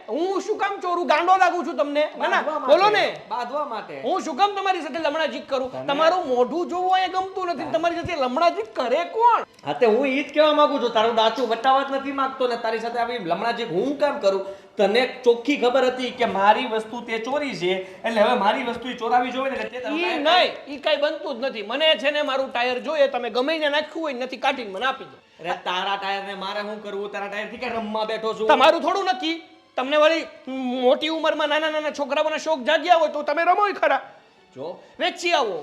હું શું કામ ચોરું? ગાંડો લાગુ છું તમને? ના બોલો ને. બાંધવા માટે. હું શું કામ તમારી સાથે લમણાજીક કરું? તમારું મોઢું જોવું એ ગમતું નથી. તમારી સાથે લમણાજીક કરે કોણ? હા તે હું ઈ જ કહેવા માંગુ છું. તારું દાચું વટાવત નથી માંગતો ને તારી સાથે આવી લમણાજીક હું કામ કરું? તને ચોખ્ખી ખબર હતી કે મારી વસ્તુ તે ચોરી છે એટલે હવે મારી વસ્તુ ચોરાવી જોઈએ ને તે ઈ નહીં ઈ કઈ બનતું જ નથી. મને છે ને મારું ટાયર જોઈએ તમે ગમે ને નાખ્યું હોય નથી કાઢીને મને આપી દો. અરે તારા ટાયર ને મારે શું કરવું? તારા ટાયર થી કે રમવા બેઠો છું? તમારું થોડું નથી. તમને વળી મોટી ઉંમરમાં નાના છોકરાઓના શોખ જાગ્યા હોય તો તમે રમોય ખરા. જો વેચી આવો.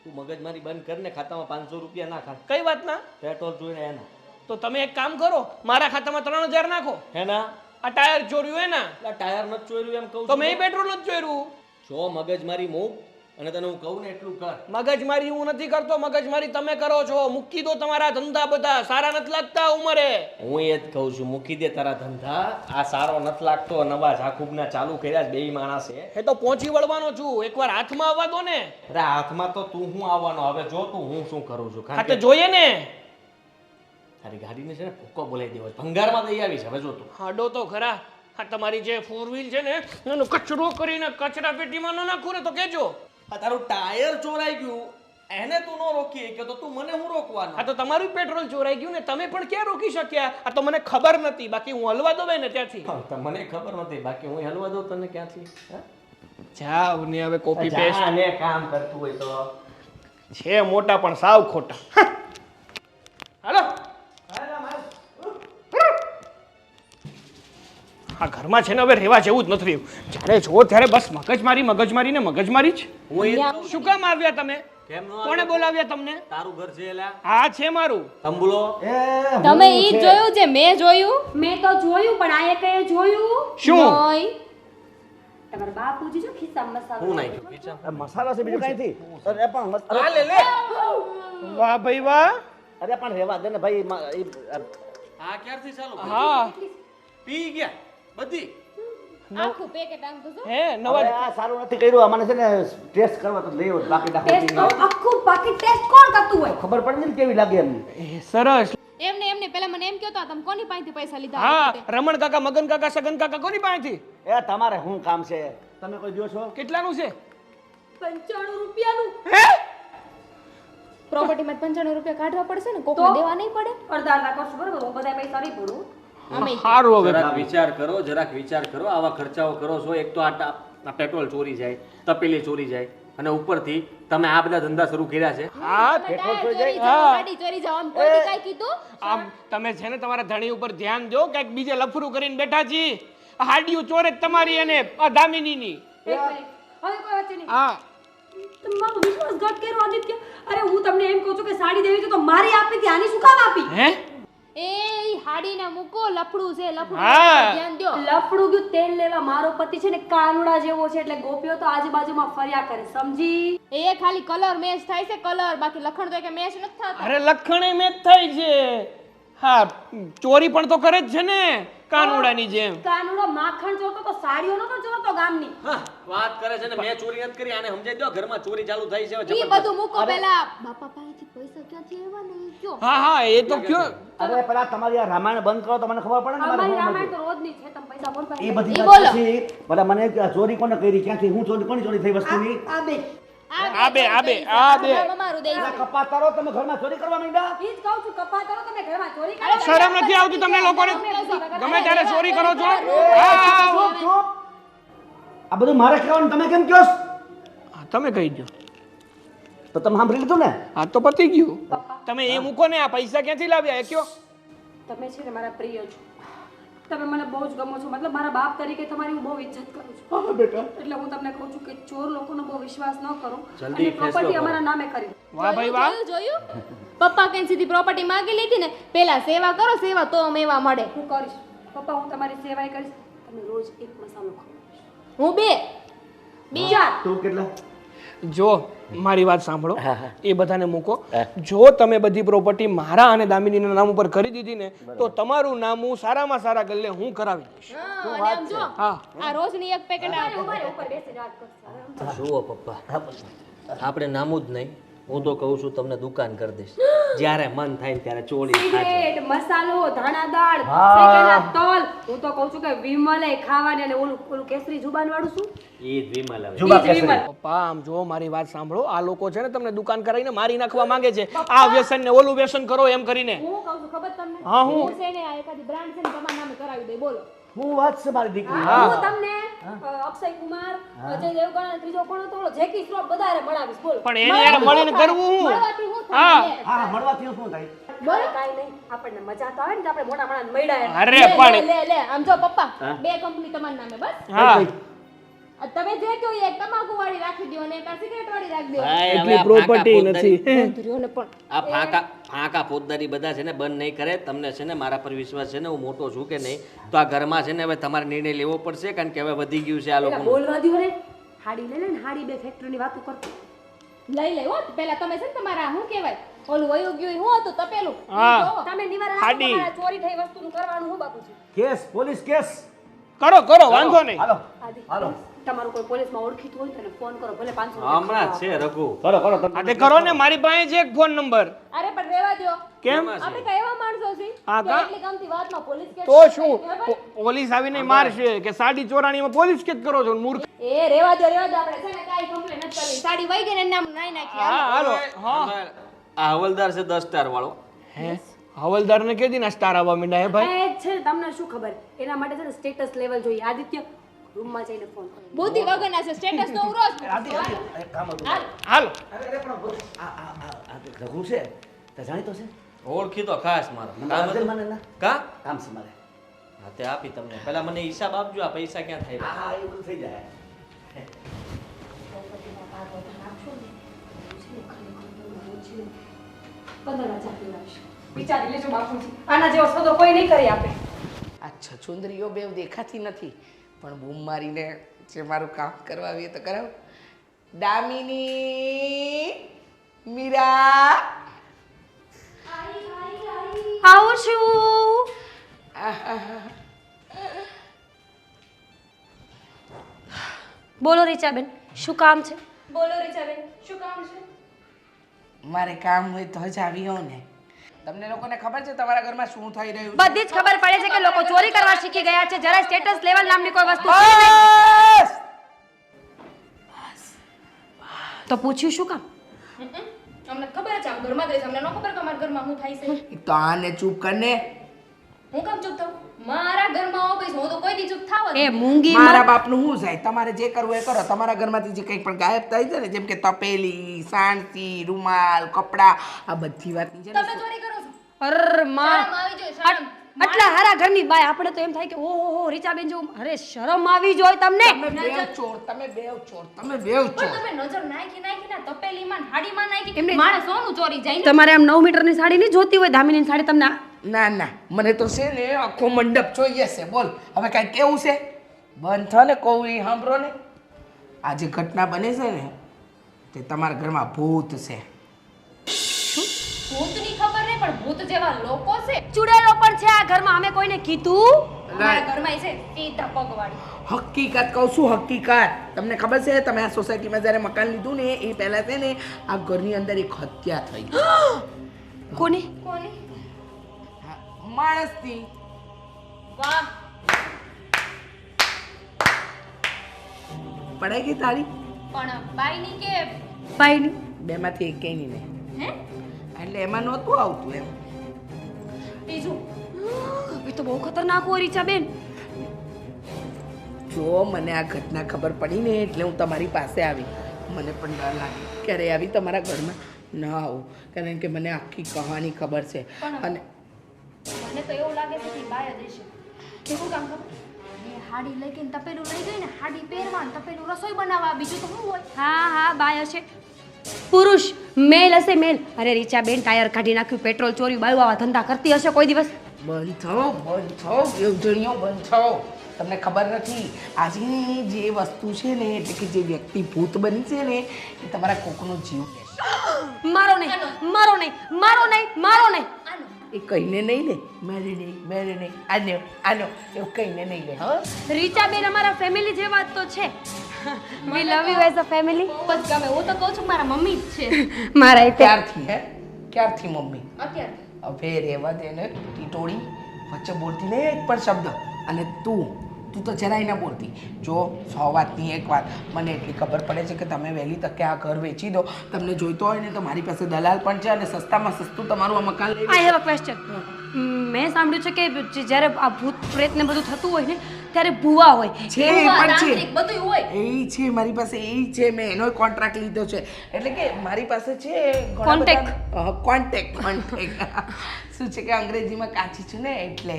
તું મગજમારી બંધ કર ને. ખાતામાં 500 રૂપિયા ના ખા. કઈ વાતના? પેટ્રોલ જોઈને એના. તો તમે એક કામ કરો મારા ખાતામાં 3000 નાખો. હેના? આ ટાયર ચોર્યું હે ના? આ ટાયર નથી ચોર્યું એમ કહું તો મેં પેટ્રોલ નથી ચોર્યું. જો મગજમારી મૂક અને તને હું કહું ને એટલું કર. મગજમારી હું નથી કરતો. મગજમારી તમે કરો છો. મૂકી દો તમારા ધંધા બધા. સારા નથી લાગતા ઉંમરે. હું એ જ કહું છું મૂકી દે તારા ધંધા. આ સારો નથી લાગતો. નવા જાકુબના ચાલુ કર્યા છે 2 માણસે. એ તો પહોંચી વળવાનો છું. એકવાર હાથમાં આવવા દો ને. અરે હાથમાં તો તું હું આવવાનો. હવે જો તું હું શું કરું છું. હા તો જોઈએ ને. તારી ગાડીને છે ને ફૂક્કો બોલાવી દેવો છે. ભંગારમાં દઈ આવી છે. હવે જો તું હાડો તો ખરા. હા તમારી જે 4 વ્હીલ છે ને એનો કચરો કરીને કચરા પેટીમાં ન નાખું ને તો કેજો. આ તારું ટાયર ચોરાઈ ગયું એને તું ન રોકી કે તો તું મને હું રોકવાનો? હા તો તમારું પેટ્રોલ ચોરાઈ ગયું ને તમે પણ ક્યાં રોકી શક્યા? આ તો મને ખબર નથી. બાકી હું હલવા દઉં ને ત્યાંથી. તો મને ખબર નથી. બાકી હું હલવા દઉં તને ક્યાંથી? જાવ ને હવે કોપી પેસ્ટ ને કામ કરતું હોય તો છે મોટા પણ સાવ ખોટા. હાલો આ ઘરમાં છે ને હવે રહેવા જેવું જ નથી રહ્યું. જ્યારે જો ત્યારે બસ મગજમારી જ. હું એ જ શું કામ આવ્યા તમે? કેમ નો કોણે બોલાવ્યા તમને? તારું ઘર છે એલા? હા છે મારું. તંબુલો તમે ઈ જ જોયું જે મેં જોયું? મેં તો જોયું પણ આ એકે જોયું શું? નહીં. તમારા બાપુજી જો ખિસ્સામાં મસાલો હું નાખ્યું કિચન? આ મસાલો છે બીજું કઈ નથી. અરે પણ આ લે લે. વાહ ભાઈ વાહ. અરે પણ રહેવા દે ને ભાઈ. આ ક્યારથી ચાલુ? હા પી ગયા બધી. આખું પેકેટ આંધું છો. હે હવે નવા આ સારું નથી કર્યું. મને છે ને ટેસ્ટ કરવા તો લેવો જ. બાકી ટેસ્ટ નાખો આખું પાકીટ ટેસ્ટ કોણ કરતું હોય? ખબર પડી ને કેવી લાગે એમ. સરસ. એમને પહેલા મને એમ કહો તો તમે કોની પાસેથી પૈસા લીધા? હા રમણ કાકા મગન કાકા સગન કાકા કોની પાસેથી? એ તમારે શું કામ છે? તમે કોઈ દો છો? કેટલાનું છે? 95 રૂપિયાનું. હે પ્રોપર્ટીમાં 95 રૂપિયા કાઢવા પડશે ને. કોકને તો? દેવા નહીં પડે? અડધા કરશું બરોબર. હું બધા પૈસા નહીં ભરું. અમે સારું હવે જરાક વિચાર કરો. આવા ખર્ચાઓ કરો છો. એક તો આ પેટ્રોલ ચોરી જાય, તપેલી ચોરી જાય અને ઉપરથી તમે આ બધા ધંધા શરૂ કર્યા છે. હા ટાયર ચોરી જાવ, ગાડી ચોરી જાવ, આમ કોઈ કાંઈ કીધું? આમ તમે છે ને તમારા ધણી ઉપર ધ્યાન દો. કંઈક બીજે લફરું કરીને બેઠા છી. આ હાડિયું ચોરે જ તમારી અને આ દામિનીની. એક મિનિટ. હવે કોઈ વચ્ચે નહીં. હા તમે મારો વિશ્વાસઘાત કર્યો આદિત્ય. અરે હું તમને એમ કહું છું કે સાડી દેવી તો મારી આપી હતી. આની શું કામ આપી? હે એ ઈ હાડીને મૂકો. લફડું છે લફડું. હા. ધ્યાન દ્યો. લફડું ગયું તેલ લેવા. મારો પતિ છે ને કાનુડા જેવો છે એટલે ગોપીઓ તો આજુબાજુમાં ફર્યા કરે. સમજી? એ ખાલી કલર મેચ થાય છે કલર. બાકી લખણ તો કે મેચ નથી થતા. અરે લખણે મેચ થાય છે. હા ચોરી પણ તો કરે જ છે ને. કાનુડાની જેમ. કાનુડો માખણ ચોરતો તો સાડીઓ નતો ચોરતો ગામની. હા, વાત કરે છે ને મેં ચોરી નથી કરી, આને સમજાઈ દો ઘરમાં ચોરી ચાલુ થઈ છે હવે ઈ જબરદસ્ત. બધું મૂકો પહેલા. બાપા પાસેથી પૈસા ક્યાંથી આવ્યા ને ઈ કયો. હા એ તો કયો. અરે પેલા તમારી આ રામાયણ બંધ કરો તો મને ખબર પડે ને મારે અમારી શું રામાયણ હતું. તો રોજની છે, તમે પૈસા કોણ પાસે એ બધી ઈ વાત બોલો. પછી પેલા મને કે આ ચોરી કોને કરી, ક્યાંથી હું ચોરી, કોની ચોરી થઈ વસ્તુની? આ બે આ બે અમારું દે પેલા કપાત કરો, તમે ઘરમાં ચોરી કરવા માંડ્યા? ઈ જ કહું છું, કપા કરો તમે ઘરમાં ચોરી કરો. શરમ નથી આવતી તમને લોકોને? ગમે ત્યારે ચોરી કરો છો. ચૂપ, ચૂપ. આ બધું મારે કહેવાનું, તમે કેમ કહો છો? તમે કહી દો. તો તમે સાંભળી લીધું ને? આ તો પતી ગયું. તમે એ મૂકો ને, આ પૈસા ક્યાંથી લાવ્યા એ કયો. તમે છે ને મારા પ્રિય છો, તમે મને બહુ જ ગમો છો, મતલબ મારા બાપ તરીકે તમારી હું બહુ ઇજ્જત કરું છું. હા બેટા. એટલે હું તમને કહું છું કે ચોર લોકોનો બહુ વિશ્વાસ ન કરો જલ્દી અને ફેસલો પ્રોપર્ટી કરો. અમારા નામે કરી દો. વાહ ભાઈ વાહ. જોયું પપ્પા કઈ સીધી પ્રોપર્ટી માંગી લીધી ને. પેલા સેવા કરો, સેવા તો મેવા મળે. હું કરીશ પપ્પા, હું તમારી સેવાય કરીશ. તમે રોજ એક મસાલો ખાઓ. હું બે ચાર. તું કેટલા? જો મારી વાત સાંભળો, હા, હા. એ બધાને મૂકો. જો તમે બધી પ્રોપર્ટી મારા અને દામિનીના નામ ઉપર કરી દીધી ને તો તમારું નામ હું સારામાં સારા ગલ્લે હું કરાવી દઈશ. હા, અને આમ જો હા આ રોજની એક પેકેટ આવે. ઉભા ઉપર બેસી વાત કરશે. જુઓ પપ્પા, આપણે નામું જ નહીં, હું તો કહું છું તમને દુકાન કરી દઈશ. જ્યારે મન થાય ને ત્યારે ચોરી ખાજો. સિગરેટ, મસાલો, ધાણા દાળ, હા. શેકેલા તલ. હું તો કહું છું કે વિમલે ખાવાની અને ઓલું કેસરી જુબાન વાળું શું? ઈ જ વિમલ હવે. જુબા ઈ જ વિમલ. કેસરી. પપ્પા આમ જો મારી વાત સાંભળો, આ લોકો છે ને તમને દુકાન કરાવીને મારી નાખવા માંગે છે. આ વ્યસન ને ઓલું વ્યસન કરો એમ કરીને. હું કહું છું ખબર તમને? હા, હું. હું છે ને આ એકાદી બ્રાન્ડ છે ને તમારા નામે કરાવી દે. બોલો હું વાત છે મારી દીકરી. હું તમને અક્ષય કુમાર, અજય દેવગણ અને ત્રીજો કોણ હતો ઓલો જેકી શ્રોફ બધારે મળાવીશ. બોલો. પણ એની યાર મળીને કરવું હું. મળવાથી હું હા. થાય લે. હા, મળવાથી શું થાય? બોલો કાંઈ નહીં, આપણને મજા તો આવે ને તો આપણે મોટા માણસ મળ્યા. અરે લે, પણ લે, લે. આમ જો પપ્પા હા. બે કંપની તમારા નામે બસ. હા આ તમે જે કહો એ એક તમાકુ વાળી રાખી દો અને એક આ સિગરેટ વાળી રાખી દો. ભાઈ, હવે એટલી આ પ્રોપર્ટી ફાંકા નથી. બંધરીઓને પણ આ ફાંકા ફોજદારી બધા છે ને બંધ નહીં કરે. તમને છે ને મારા પર વિશ્વાસ છે ને, હું મોટો છું કે નહીં, તો આ ઘરમાં છે ને હવે તમારે નિર્ણય લેવો પડશે, કારણ કે હવે વધી ગયું છે આ એટલે લોકોનું. બોલવા દ્યો ને. હાડી લઈ લે ને, હાડી બે ફેક્ટરીની વાતો કરતો. લઈ લે હો. પેલા તમે છે ને તમારા શું કહેવાય ઓલું વયું ગયું શું હતું તપેલું ઈ હા. જોવો. તમે નિવારણ આપો, હાડી. તમારા ચોરી થઈ વસ્તુનું કરવાનું હું બાપુજી. Case, police case. કરો કરો વાંધો નહીં. હાલો. આદિ, હાલો. તમારું કોઈ પોલીસમાં ઓળખીતું હોય તો એને ફોન કરો, ભલે 500 હમણાં જ છે રઘુ. કરો, કરો તમે. આ તે કરો ને, મારી પાસે છે એક ફોન નંબર. અરે પણ રેવા દો. કેમ? આપણે કઈ એવા માણસો છીએ હા, કે કા? એટલી ગમતી વાતમાં પોલીસ કેસ તો કરી શું ખબર? પોલીસ આવીને મારશે કે સાડી ચોરાણીમાં પોલીસ કેસ કરો છો મૂર્ખ? એ રેવા દો આપણે છે ને કાઈ કમ્પ્લેન નથી કરવી. સાડી વઈ ગઈ ને એનું નામ નાઈ નાખી હા હાલો. હા આ હવલદાર છે 10 સ્ટાર વાળો. હે હવલદારને કે દી ના સ્ટાર આવવા માંડ્યા હે ભાઈ. એ છે ને, તમને શું ખબર, એના માટે છે ને સ્ટેટસ લેવલ જોઈએ. આદિત્ય રૂમમાં જઈને ફોન કરો. બુદ્ધિ વગરના છે સ્ટેટસ તો ઉરો જ. એક કામ હતું. હાલ. હાલો. અરે, અરે, પણ આ રઘુ છે તે જાણીતો છે? ઓળખી તો ખાસ મારો. નંબર કામ આપજે હતું? મને ના. કા? કામ છે મારે. હા, તે આપી તમને. પહેલા મને હિસાબ આપજો, આ પૈસા ક્યાં થાય. હા, એ બધું થઈ જાય. પ્રોપર્ટીમાં ભાગ વધારે આપશો ને, તો છે ને ખરેખર તો છે ને 15,000 દેવાશે. વિચારી લેજો બાપુજી, આના જેવો સોદો કોઈ નહીં કરી આપે. આ છછુંદરીઓ બેવ દેખાતી નથી પણ બૂમ મારીને જે મારું કામ કરવા આવીએ તો કરાવ. દામિની, મીરા, આવું છું. બોલો રીચાબેન, શું કામ છે? બોલો રીચાબેન, શું કામ છે? મારે કામ હોય તો જ આવી હોઉં ને. તમને લોકોને ખબર છે તમારા ઘરમાં શું થઈ રહ્યું છે? બધી જ ખબર પડે છે કે લોકો ચોરી કરવા શીખી ગયા છે. જરા સ્ટેટસ લેવલ નામની કોઈ વસ્તુ છે નહીં. બસ! તો પૂછ્યું શું કામ? અમને ખબર છે આમ ઘરમાં જ રહે છે. અમને ન ખબર કે અમારા ઘરમાં શું થાય છે. એક તો આને ચૂપ કરને. હું કામ ચૂપ થાઉં? મારા ઘરમાં આવો કહીશ હું તો કોઈ દી ચૂપ થાવ જ એ નહીં. મૂંગી મારા બાપનું શું જાય? તમારે જે કરવું એ કરો. તમારા ઘરમાંથી જે કંઈ પણ ગાયબ થાય છે ને, જેમ કે તપેલી, સાણસી, રૂમાલ, કપડાં, આ બધી વાતની છે તમે ને. ચોરી કરો છો. અર માં, શરમ આવી જોઈએ શરમ. આટલા હારા ઘરની બાય આપણે તો એમ થાય કે ઓહો રીચાબેન જેવું. અરે શરમ આવી જોઈએ તમને. તમે બેવ ચોર, તમે બેવ ચોર, તમે બેવ ચોર. પણ તમે નજર નાખી ને તપેલીમાં ને હાડીમાં નાખી એમને- માણસ સોનું ચોરી જાય ને. તમારે આમ 9 મીટરની સાડી નહીં જોતી હોય, દામિનીની સાડી તમને ના ના, મને તો છે ને આખો મંડપ જોઈએ છે. બોલ હવે કાંઈ કેવું છે? બંધ થા ને કહું એ સાંભળો ને. આ જે ઘટના બને છે ને તે તમારા ઘરમાં ભૂત છે. ભૂતની ખબર નહીં પણ ભૂત જેવા લોકો છે. ચુડેલો પણ છે આ ઘરમાં. અમે કોઈને કીધું મારા ઘરમાં છે સીધા પગવાળી. હકીકત કહું છું, હકીકત. તમને ખબર છે તમે આ સોસાયટીમાં જ્યારે મકાન લીધું ને એ પહેલા છે ને આ ઘરની અંદર એક હત્યા થઈ. કોની? કોની? હા, માણસની. વાહ, પડાઈ ગઈ તારી પણ બાઈની કે ભાઈની. બેમાંથી એકેયની ને હે એટલે એમાં નહોતું આવતું એમ. બીજું એ તો બહુ ખતરનાક હોય રીચાબેન. જો મને આ ઘટના ખબર પડી ને એટલે હું તમારી પાસે આવી. મને પણ ડર લાગે ક્યારે આવી તમારા ઘરમાં ન આવું, કારણ કે મને આખી કહાની ખબર છે. અને મને તો એવું લાગે છે કે બાય જ હશે. કેવું કામ ખબર? એ હાડી લઈ ગઈ ને તપેલું લઈ ગઈ ને હાડી પહેરવા ને તપેલું રસોઈ બનાવવા, બીજું તો શું હોય? હા હા બાય હશે. પુરુષ મેલ હશે મેલ. અરે રીચાબેન ટાયર કાઢી નાખ્યું, પેટ્રોલ ચોરી બાળવા આવા ધંધા કરતી હશે કોઈ દિવસ. બંધ થાઓ, દેવજણીઓ બંધ થાઓ. તમને ખબર નથી આજની જે વસ્તુ છે ને એટલે કે જે વ્યક્તિ ભૂત બની છે ને એ તમારા કોકનો જીવ લેશે. મારો નહીં, મારો નહીં, મારો નહીં, મારો નહીં. એ કહીને નહીં લે, મારે નહીં, આનો એવું કહીને નહીં લે. હા રીચાબેન અમારા ફેમિલી જેવા જ તો છે. We love you as a family. બહુ જ ગમે. હું તો કહું છું મારા મમ્મી જ છે. મારા ક્યારથી હે ક્યારથી મમ્મી? અત્યારે હવે રહેવા દે ને ટીટોળી, વચ્ચે બોલતી નહીં એક પણ શબ્દ. અને તું તો જરાય ના બોલતી. જો 100 વાતની એક વાત, મને એટલી ખબર પડે છે કે તમે વહેલી તકે આ ઘર વેચી દો. તમને જોઈતો હોય ને તો મારી પાસે દલાલ પણ છે અને સસ્તામાં સસ્તું તમારું આ મકાન લઈ. I have a question. મેં સાંભળ્યું છે કે જ્યારે આ ભૂત પ્રેત ને બધું થતું હોય ને ત્યારે ભૂવા હોય. છે એ પણ છે, તાંત્રિક બધું હોય. એ છે મારી પાસે, એ છે. મેં એનો કોન્ટ્રાક્ટ લીધો છે એટલે કે મારી પાસે છે કોન્ટેક્ટ. શું છે કે અંગ્રેજીમાં કાચી છું ને એટલે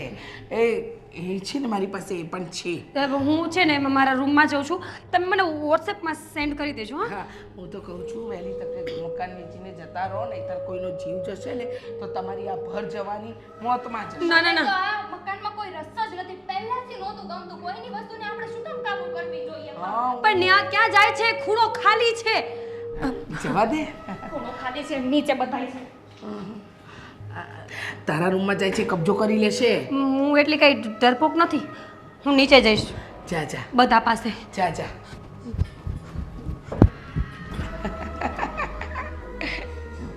એ છે ને મારી પાસે એ પણ છે. હું છે ને મારા રૂમમાં જાઉં છું, તમે મને વોટ્સએપમાં સેન્ડ કરી દેજો. હા હા હું તો કહું છું વહેલી તકે મકાન વેચીને જતા રહો, નહીંતર કોઈનો જીવ જશે ને તો તમારી આ ભર જવાની મોતમાં જશે. ના ના તો ના, આ મકાનમાં કોઈ રસ્તો જ નથી. પહેલાથી નહોતું ગમતું. કોઈની વસ્તુને આપણે શું કામ કાબુ કરવી જોઈએ? હા પણ ત્યાં ક્યાં જાય છે? ખૂણો ખાલી છે. જવા દે. ખૂણો ખાલી છે, નીચે બતાવી છે. તારા રૂમમાં જાય છે કબજો કરી લેશે. હું એટલી કઈ ડરપોક નથી. હું નીચે જઈશ જા જા બધા પાસે. જા જા.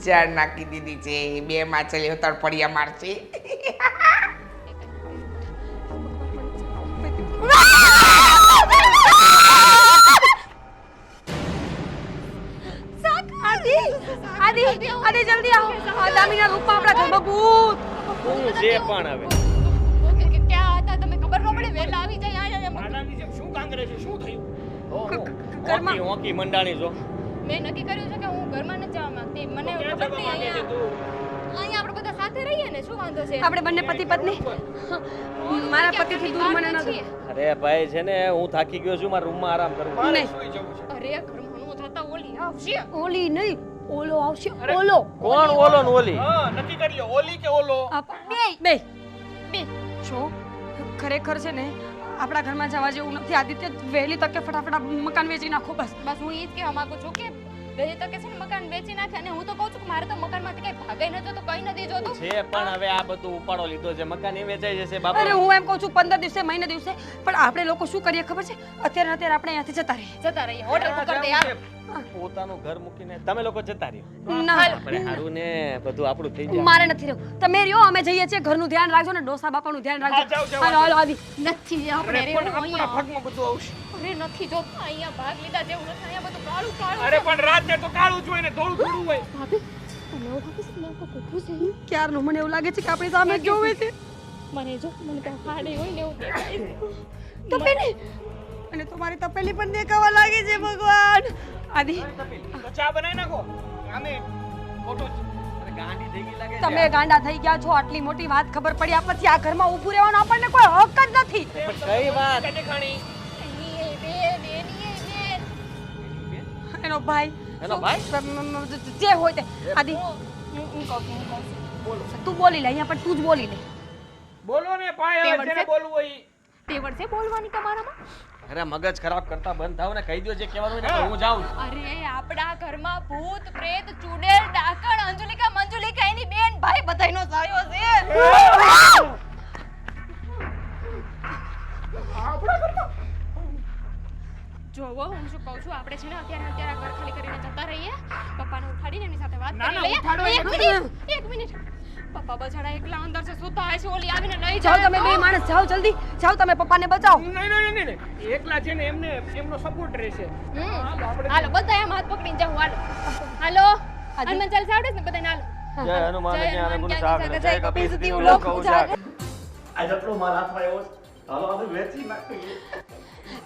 ચાર નાખી દીધી છે, 2 માછલીઓ તડપડિયા મારશે. આદિ આદિ જલ્દી આવો. આ દામિના રૂપમાં આપણા ઘરમાં ભૂત. હું જે પણ હવે ક્યાં હતા તમે? ખબર ન પડે. વહેલા આવી જાય. આનાની જેમ શું કાંગરે છે? શું થયું? ઓકી ઓકી મંડાણી જો. મેં નક્કી કર્યું છે કે હું ઘરમાં નથી જવા માંગતી. મને ક્યાં ખબર જવા નહીં. માંગે છે તું? અહીંયા આપણે બધા સાથે રહીએ ને, શું વાંધો છે? આપણે બંને પતિ પત્ની. મારા પતિથી દૂર મને ન ગમે. અરે ભાઈ છે ને હું થાકી ગયો છું, મારા રૂમમાં આરામ કરું. મારે નહીં. સુઈ જવું છે. અરે ઘરમાં નો થતા ઓલી આવશે. ઓલી નહીં, ઓલો આવશે. ઓલો કોણ ઓલો ને ઓલી? હા નક્કી કરી લ્યો, ઓલી કે ઓલો? બે બે જો ખરેખર છે ને આપણા ઘરમાં જવા જેવું નથી. આદિત્ય વહેલી તકે ફટાફટ આ મકાન વેચી નાખો બસ. બસ હું એ જ કહેવા માંગુ છું કે વહેલી તકે છે ને મકાન વેચી નાખે. અને હું તો કહું છું કે મારે તો મકાનમાંથી કઈ ભાગાઈ નતો તો કઈ નથી જોતું. છે પણ હવે આ બધું ઉપાડો લીધો છે, મકાન એ વેચાઈ જશે બાપા. અરે હું એમ કહું છું 15 દિવસે મહિને દિવસે, પણ આપણે લોકો શું કરીએ ખબર છે? અત્યારે આપણે અહીંયાથી જતા રહીએ. જતા રહીએ. હોટલ બુક કરી દે યાર. પોતાનું ઘર મૂકીને તમે લોકો જતા રહ્યો. ના આપણે હારું ને બધું આપણું થઈ જાય. મારે નથી રહેવું. તમે રહ્યો, અમે જઈએ છીએ. ઘરનું ધ્યાન રાખજો ને ડોસા બાપાનું ધ્યાન હા, રાખજો. જાઓ, જાઓ, હાલો હાલો આદિ. નથી આપણે અરે રહેવું પણ આપણા અહીંયા. ભાગમાં બધું આવશે. અરે નથી જોતું. અહીંયા ભાગ લીધા જેવું નથી. અહીંયા બધું કાળું કાળું. અરે પણ રાતે તો કાળું જ હોય ને થોડું થોડું હોય. ભાભી તમે એવું ભાભી શું લોકો કૂકું છે? ક્યારનું મને એવું લાગે છે કે આપણી સામે જોવે છે. મને જો મને તો હાડે હોય ને એવું દેખાય છે. તપેલી અને તમારી તપેલી પણ દેખાવા લાગી છે. ભગવાન આદિ તો ચા બનાવી નાખો. આમે ખોટું જ. અરે ગાંડી થઈ ગઈ લાગે છે. તમે ગાંડા થઈ ગયા છો. આટલી મોટી વાત ખબર પડ્યા પછી આ ઘરમાં ઊભું રહેવાનો આપણને કોઈ હક જ નથી. પણ કઈ વાત? કટે ખાણી. એની એ બેન, એની એ બેન. એનો ભાઈ એનો ભાઈ? જે હોય તે. આદિ હું કહું છું. તું બોલી લે. અહીંયા પણ તું જ બોલી લે. બોલો ને ભાઈ, હવે જેને બોલવું હોય ઈ. તેવડ છે બોલવાની તમારામાં? અરે મગજ ખરાબ કરતા બંધ થાવ ને, કહી દો જે કહેવાનું હોય ને હું જાઉં છું. અરે આપણા ઘરમાં ભૂત પ્રેત ચુડેલ ડાકણ અંજલિકા મંજુલિકા એની બેન ભાઈ બધાયનો સાયો છે. જોવો હું શું કહું છું આપણે છે ને અત્યારે ઘર ખાલી કરીને જતા રહીએ પપ્પાને ઉઠાડીને એમની સાથે વાત ના, કરી ના, લઈએ ઉઠાડો એક એટલે મિનિટ એક મિનિટ પપ્પા બચાડા એકલા અંદર છે સુતા હશે ઓલી આવીને નહીં જાઓ જાય તમે બે માણસ જાઓ જલ્દી જાઓ તમે પપ્પાને બચાવો નહીં. એકલા છે ને એમને એમનો સપોર્ટ રહેશે. હાલો બધા એમ હાથ પકડીને જાઓ હાલો હનુમાન ચાલીસા આવડે છે ને બધાને હાલો જય હનુમાન જ્ઞાન ગુણ સાગર જય કપીસ કપીસ તીવ લોક લોક ઉજાગર. ઉજાગર આ જેટલો માલ હાથમાં આવ્યો છે, હાલો આપણે વેચી નાખીએ.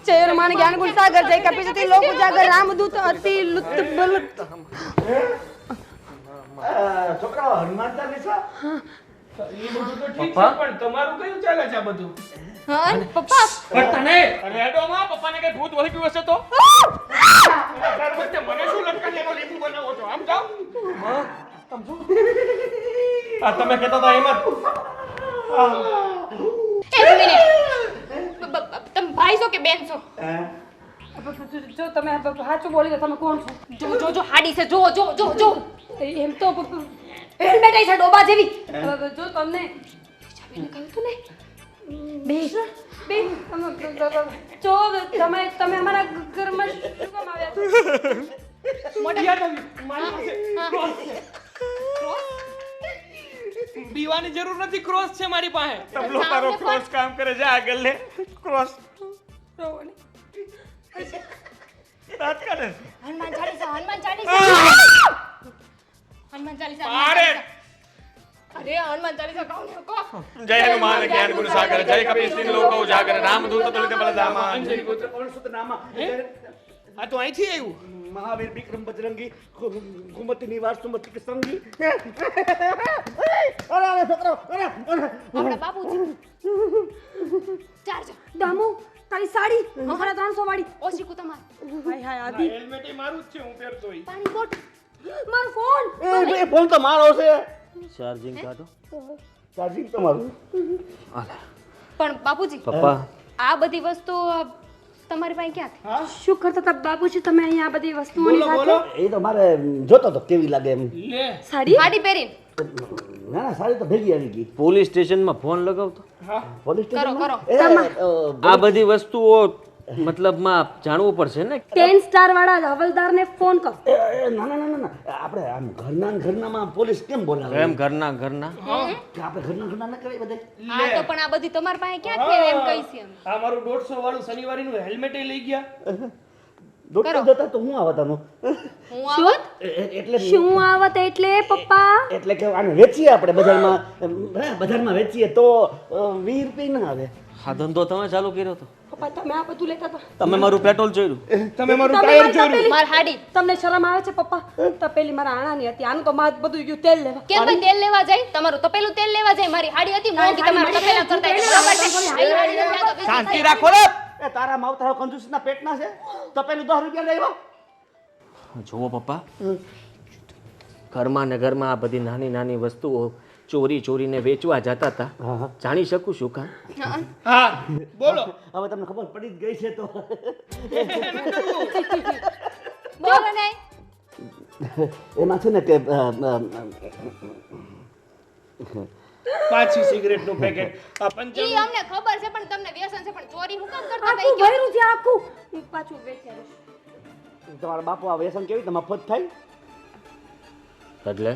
જય હનુમાન જ્ઞાન ગુણ સાગર જય કપીસતી લોક ઉજાગર રામદૂત અતિ લુત બલુત છોકરાઓ હનુમાન ચાલીસા એ બધું તો ઠીક છે પણ તમારું કયું ચાલે છે આ બધું? હા પપ્પા પણ તને રેડોમાં પપ્પાને કઈ ભૂત વહી ગયું હશે તો તાર વચ્ચે મને શું લટકાને એનો લીંબુ બનાવો છો? આમ જાઓ. આ તમે કહેતા હતા એમ જ. એક મિનિટ તમે ભાઈ છો કે બેન છો જો તમે સાચું બોલી તો તમે કોણ છો જો હાડી છે જો જો જો જો એમ તો હેલ્મેટ છે ડોબા જેવી જો તમને ચાબીને કહ્યું તું ને બે બે જો તમે અમારા ઘરમાં શું કામ આવ્યા યાદ આવ્યું. મારી પાસે બીવાની જરૂર નથી, ક્રોસ છે મારી પાસે. તબલો મારો ક્રોસ કામ કરે છે. આગળ લે ક્રોસ. રાત કાઢે. હનુમાન ચાલીસા અરે હનુમાન ચાલીસા કહો ને કહો જય હનુમાન જ્ઞાન ગુણ સાગર જય કપીસ તીવ લોક ઉજાગર રામદૂત તુલિત બલધામા અંજની ગોત્ર પવન સુત નામા આ તો અહીંથી આવ્યું. મહાવીર વિક્રમ બજરંગી ઘુમતી નિવાસ સુમતિ કે સંગી અરે છોકરાઓ અરે આપણા બાપુજી ચારજો દામુ તારી સાડી 350 વાળી ઓશીકુ તમાર હાય હાય આદિ હેલ્મેટ એ મારું જ છે, હું પહેરતો હોય. પાણી બોટ મારો ફોન એ ફોન તો મારો છે. ચાર્જિંગ કાઢો ચાર્જિંગ તમારું. પણ બાપુજી પપ્પા આ બધી વસ્તુ તમારી પાસે ક્યાંથી શું કરતા હતા બાબુજી તમે અહીંયા આ બધી વસ્તુઓની બોલો સાથે બોલો. એ તો મારે જોતો તો કેવી લાગે એમ. લે સાડી સાડી પહેરીને ના ના સારી તો ભેગી આવી ગઈ. પોલીસ સ્ટેશનમાં ફોન લગાવતો પોલીસ કરો કરો આ બધી વસ્તુઓ મતલબમાં જાણવું પડશે ને 10 સ્ટાર વાળા હવલદારને ફોન કરો ના ના ના ના આપણે આમ ઘરના ને ઘરનામાં પોલીસ કેમ બોલાવે એમ ઘરના ઘરના કે આપણે ઘરના ના કરાય બધે. આ તો પણ આ બધી તમારી પાસે ક્યાંથી આવે એમ કહી છે એમ આ મારું 150 વાળું શનિવારીનું હેલ્મેટ લઈ ગયા. દોડતા જતા તો હું આવતાનો હું આવત એટલે શું આવત એટલે પપ્પા એટલે કે આને વેચીએ આપણે બજારમાં વેચીએ તો 20 રૂપિયા ના આવે. આ ધંધો તમે ચાલુ કર્યો હતો પપ્પા તમે આ બધું લેતા હતા તમે મારું પેટ્રોલ જોયું તમે મારું તમે ટાયર મારી જોયું. તપેલી- માર હાડી તમને શરમ આવે છે પપ્પા તપેલી મારા આણાની હતી આનું તો માર બધું ગયું તેલ લેવા કેમ ભાઈ તેલ લેવા જાય તમારું તપેલું તેલ લેવા જાય મારી હાડી હતી મોંઘી તમારું તપેલા કરતા એટલે બરાબર છે આવી હાડી નથી આ તો બીજી શાંતિ રાખો રે. એ તારા માવતરા કંજૂસના પેટના છે તો પેલું 10 રૂપિયા લેવા. જુઓ પપ્પા ઘરમાં ને ઘરમાં આ બધી નાની નાની વસ્તુઓ ચોરી ચોરીને વેચવા જતા હતા જાણી શકું છું કામ હા બોલો. હવે તમને ખબર પડી જ ગઈ છે તો બોલો નહીં એમાં છે ને કે પાછી સિગરેટ નું પેકેટ. આ ઈ પંચાણું અમને ખબર છે પણ તમને વ્યસન છે પણ ચોરી હું કામ કરતા આખું હતા ભર્યું છે આખું હું પાછું વેચ્યા તમારા બાપુ આ વ્યસન કેવી રીતે મફત થાય? એટલે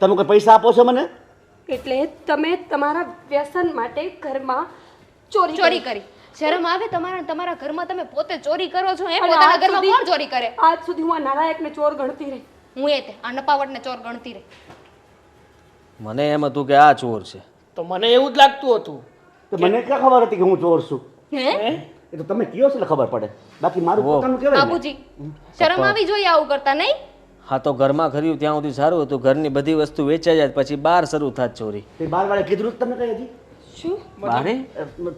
તમે કોઈ પૈસા આપો છો મને? એટલે તમે તમારા વ્યસન માટે ઘરમાં ચોરી ચોરી કરી શરમ આવે તમારા ઘરમાં તમે પોતે ચોરી કરો છો એ અને પોતાના આજ ઘરમાં સુધી- કોણ ચોરી કરે આજ સુધી હું આ નાલાયકને ચોર ગણતી રહી હું એ તે આ નપાવટને ચોર ગણતી રહી મને એમ હતું કે આ ચોર છે તો મને એવું જ લાગતું હતું. તો મને ક્યાં ખબર હતી કે હું ચોર છું? હે એ તો તમે કયો છો એટલે ખબર પડે. બાકી મારું પોતાનું કહેવાય ને. બાબુજી શરમ આવી જોઈએ આવું કરતા નહીં હા તો ઘરમાં ખર્યું ત્યાં સુધી સારું હતું ઘરની બધી વસ્તુ વેચાઈ જાય પછી બહાર શરૂ થાત ચોરી તે બાર વાળે કીધું જ તમને કઈ હજી શું બારે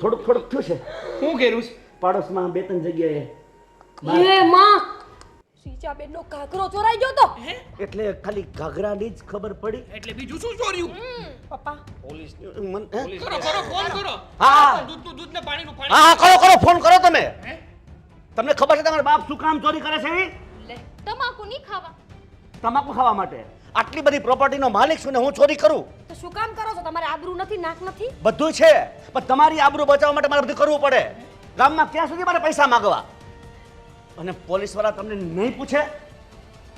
થોડુંક થયું છે શું કર્યું છે? પાડોશમાં 2-3 જગ્યાએ. હે માં સીચાબેનનો ઘાઘરો ચોરાઈ ગયો તો એટલે ખાલી ઘાઘરાની જ ખબર પડી. એટલે બીજું શું ચોર્યું? પપ્પા હે? કરો કરો ફોન કરો. હા દૂધનું દૂધ ને પાણીનું પાણી. હા કરો કરો ફોન કરો તમે. તમને ખબર છે તમારા બાપ શું કામ ચોરી કરે છે? લે તમાકુ નહીં ખાવા તમાકુ ખાવા માટે. આટલી બધી પ્રોપર્ટીનો માલિક છું ને હું ચોરી કરું? તો શું કામ કરો છો તમારે આબરૂ નથી નાક નથી બધું છે પણ તમારી આબરૂ બચાવવા માટે મારે બધું કરવું પડે. ગામમાં ક્યાં સુધી મારે પૈસા માંગવા? અને પોલીસવાળા તમને નહીં પૂછે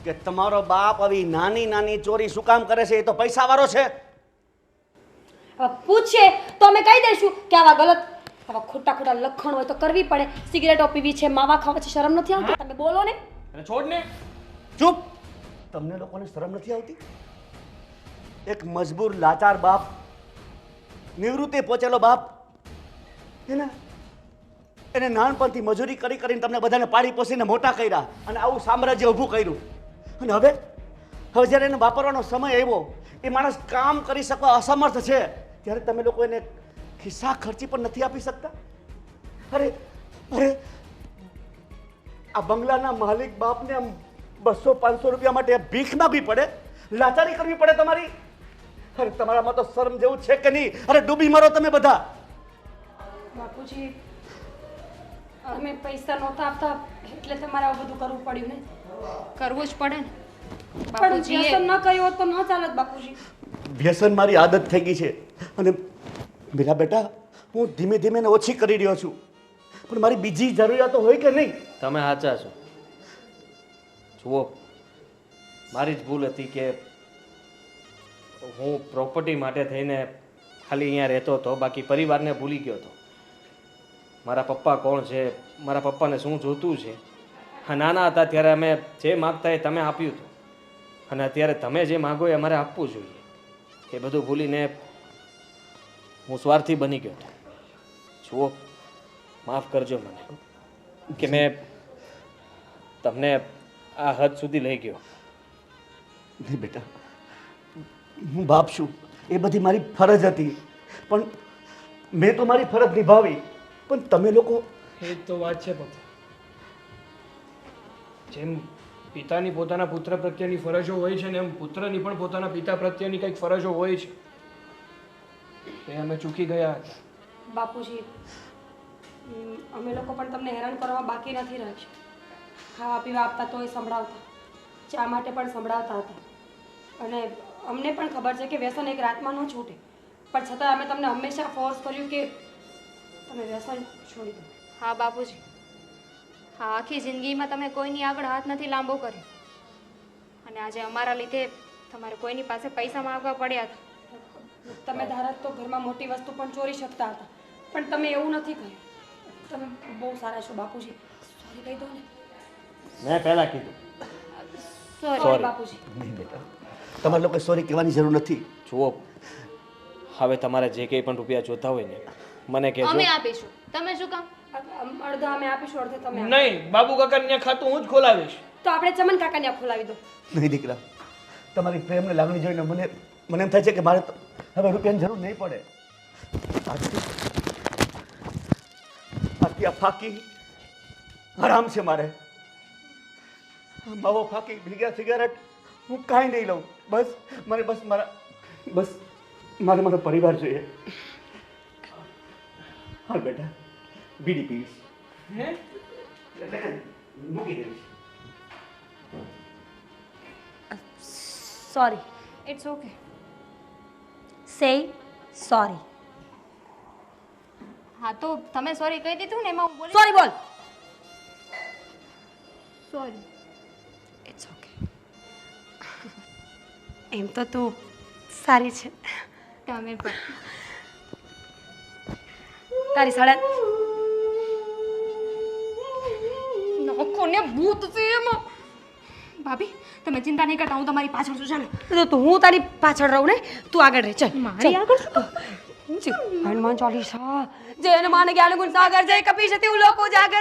કે તમારો બાપ આવી નાની નાની ચોરી શું કામ કરે છે? એ તો પૈસાવાળો છે. હવે પૂછે તો અમે કહી દઈશું કે આવા ગલત આવા ખોટા ખોટા લખણ હોય તો કરવી પડે. સિગરેટો પીવી છે, માવા ખાવા છે, શરમ નથી આવતી? તમે બોલો ને. અને છોડ ને. ચૂપ. તમને લોકોને શરમ નથી આવતી? એક મજબૂર લાચાર બાપ, નિવૃત્તિ પહોંચેલો બાપ, એને નાનપણથી મજૂરી કરી કરીને તમને બધાને પાડી પોસીને મોટા કર્યા અને આવું સામ્રાજ્ય ઊભું કર્યું. અને હવે જ્યારે એને વાપરવાનો સમય આવ્યો, એ માણસ કામ કરી શકવા અસમર્થ છે, ત્યારે તમે લોકો એને ખિસ્સા ખર્ચી પણ નથી આપી શકતા? અરે અરે આ બંગલાના માલિક બાપને આમ 200-500 રૂપિયા માટે ભીખ માગવી પડે, લાચારી કરવી પડે તમારી? અરે તમારામાં તો શરમ જેવું છે કે નહીં? અરે ડૂબી મરો તમે બધા. બાપુજી, અમે પૈસા નહોતા આપતા એટલે તમારે આવું બધું કરવું પડ્યું ને. કરવું જ પડે ને પણ બાપુજીએ. વ્યસન ન કર્યું હોત તો ન ચાલત બાપુજી. વ્યસન મારી આદત થઈ ગઈ છે અને મેરા બેટા હું ધીમે ધીમે એને ઓછી કરી રહ્યો છું, પણ મારી બીજી જરૂરિયાતો હોય કે નહીં? તમે સાચા છો. જુઓ, મારી જ ભૂલ હતી કે હું પ્રોપર્ટી માટે થઈને ખાલી અહીંયા રહેતો હતો, બાકી પરિવારને ભૂલી ગયો હતો. મારા પપ્પા કોણ છે, મારા પપ્પાને શું જોતું છે. હા, નાના હતા ત્યારે અમે જે માગતા એ તમે આપ્યું હતું, અને અત્યારે તમે જે માગો એ અમારે આપવું જોઈએ. એ બધું ભૂલીને હું સ્વાર્થી બની ગયો હતો. જુઓ, માફ કરજો મને કે મેં તમને આ હદ સુધી લઈ ગયો. નહીં બેટા, હું બાપ છું, એ બધી મારી ફરજ હતી, પણ મેં તો મારી ફરજ નિભાવી. પણ તમે લોકો એ જ તો વાત છે પપ્પા. જેમ પિતાની પોતાના પુત્ર પ્રત્યેની ફરજો હોય છે ને એમ પુત્રની પણ પોતાના પિતા પ્રત્યેની કંઈક ફરજો હોય છે. એ અમે ચૂકી ગયા હતા. બાપુજી, અમે લોકો પણ તમને હેરાન કરવામાં બાકી નથી રાખ્યું. ખાવા પીવા આપતા તોય સંભળાવતા, ચા માટે પણ સંભળાવતા હતા. અને અમને પણ ખબર છે કે વ્યસન એક રાતમાં ન છૂટે, પણ છતાં અમે તમને હંમેશા ફોર્સ કર્યું કે તમે વ્યસન છોડી દો. હા બાપુજી, હા, આખી જિંદગીમાં તમે કોઈની આગળ હાથ નથી લાંબો કર્યો, અને આજે અમારા લીધે તમારે કોઈની પાસે પૈસા માંગવા પડ્યા હતા. તમે ધારત તો ઘરમાં મોટી વસ્તુ પણ ચોરી શકતા હતા, પણ તમે એવું નથી કર્યું. તમે બહુ સારા છો બાપુજી. સોરી કહી દો ને. મેં પહેલાં કીધું. સોરી બાપુજી. નહીં બેટા, તમારે લોકો સોરી કહેવાની જરૂર નથી. જુઓ, હવે તમારે જે કંઈ પણ રૂપિયા જોતા હોય ને મને કહેજો. અમે આપીશું, તમે શું કામ? અડધા અમે આપીશું, અડધા તમે આપો. નહીં, બાબુ કાકાને ત્યાં ખાતું હું જ ખોલાવીશ. તો આપણે ચમન કાકાને આ ખોલાવી દો. નહીં દીકરા, તમારી પ્રેમને લાગણી જોઈને મને એમ થાય છે કે મારે તો હવે રૂપિયાની જરૂર નહીં પડે. આજથી આ ફાકી આરામ છે મારે. માવો ફાકી ભીગા સિગારેટ હું કાંઈ નહીં લઉં. મારે મારો પરિવાર જોઈએ. હા બેટા, બીડી પીવીશ. હે? મૂકી દઈશ. Sorry. It's okay. Say sorry. હા, તો તમે સોરી કહી દીધું ને, એમાં હું બોલી. સોરી બોલ. સોરી. It's okay. એમ તો તું સારી છે. તમે પણ. તારી સાડા નોખોને ભૂત છે એમાં. ભાભી, તમે ચિંતા નહીં કરતા, હું તમારી પાછળ છું. ચાલો. તો હું તારી પાછળ રહું ને, તું આગળ રહે. ચાલ મારી આગળ શું? હનુમાન ચાલીસા જય હનુમાન જ્ઞાન ગુણ સાગર જય કપીશ તિહુ લોકો જાગર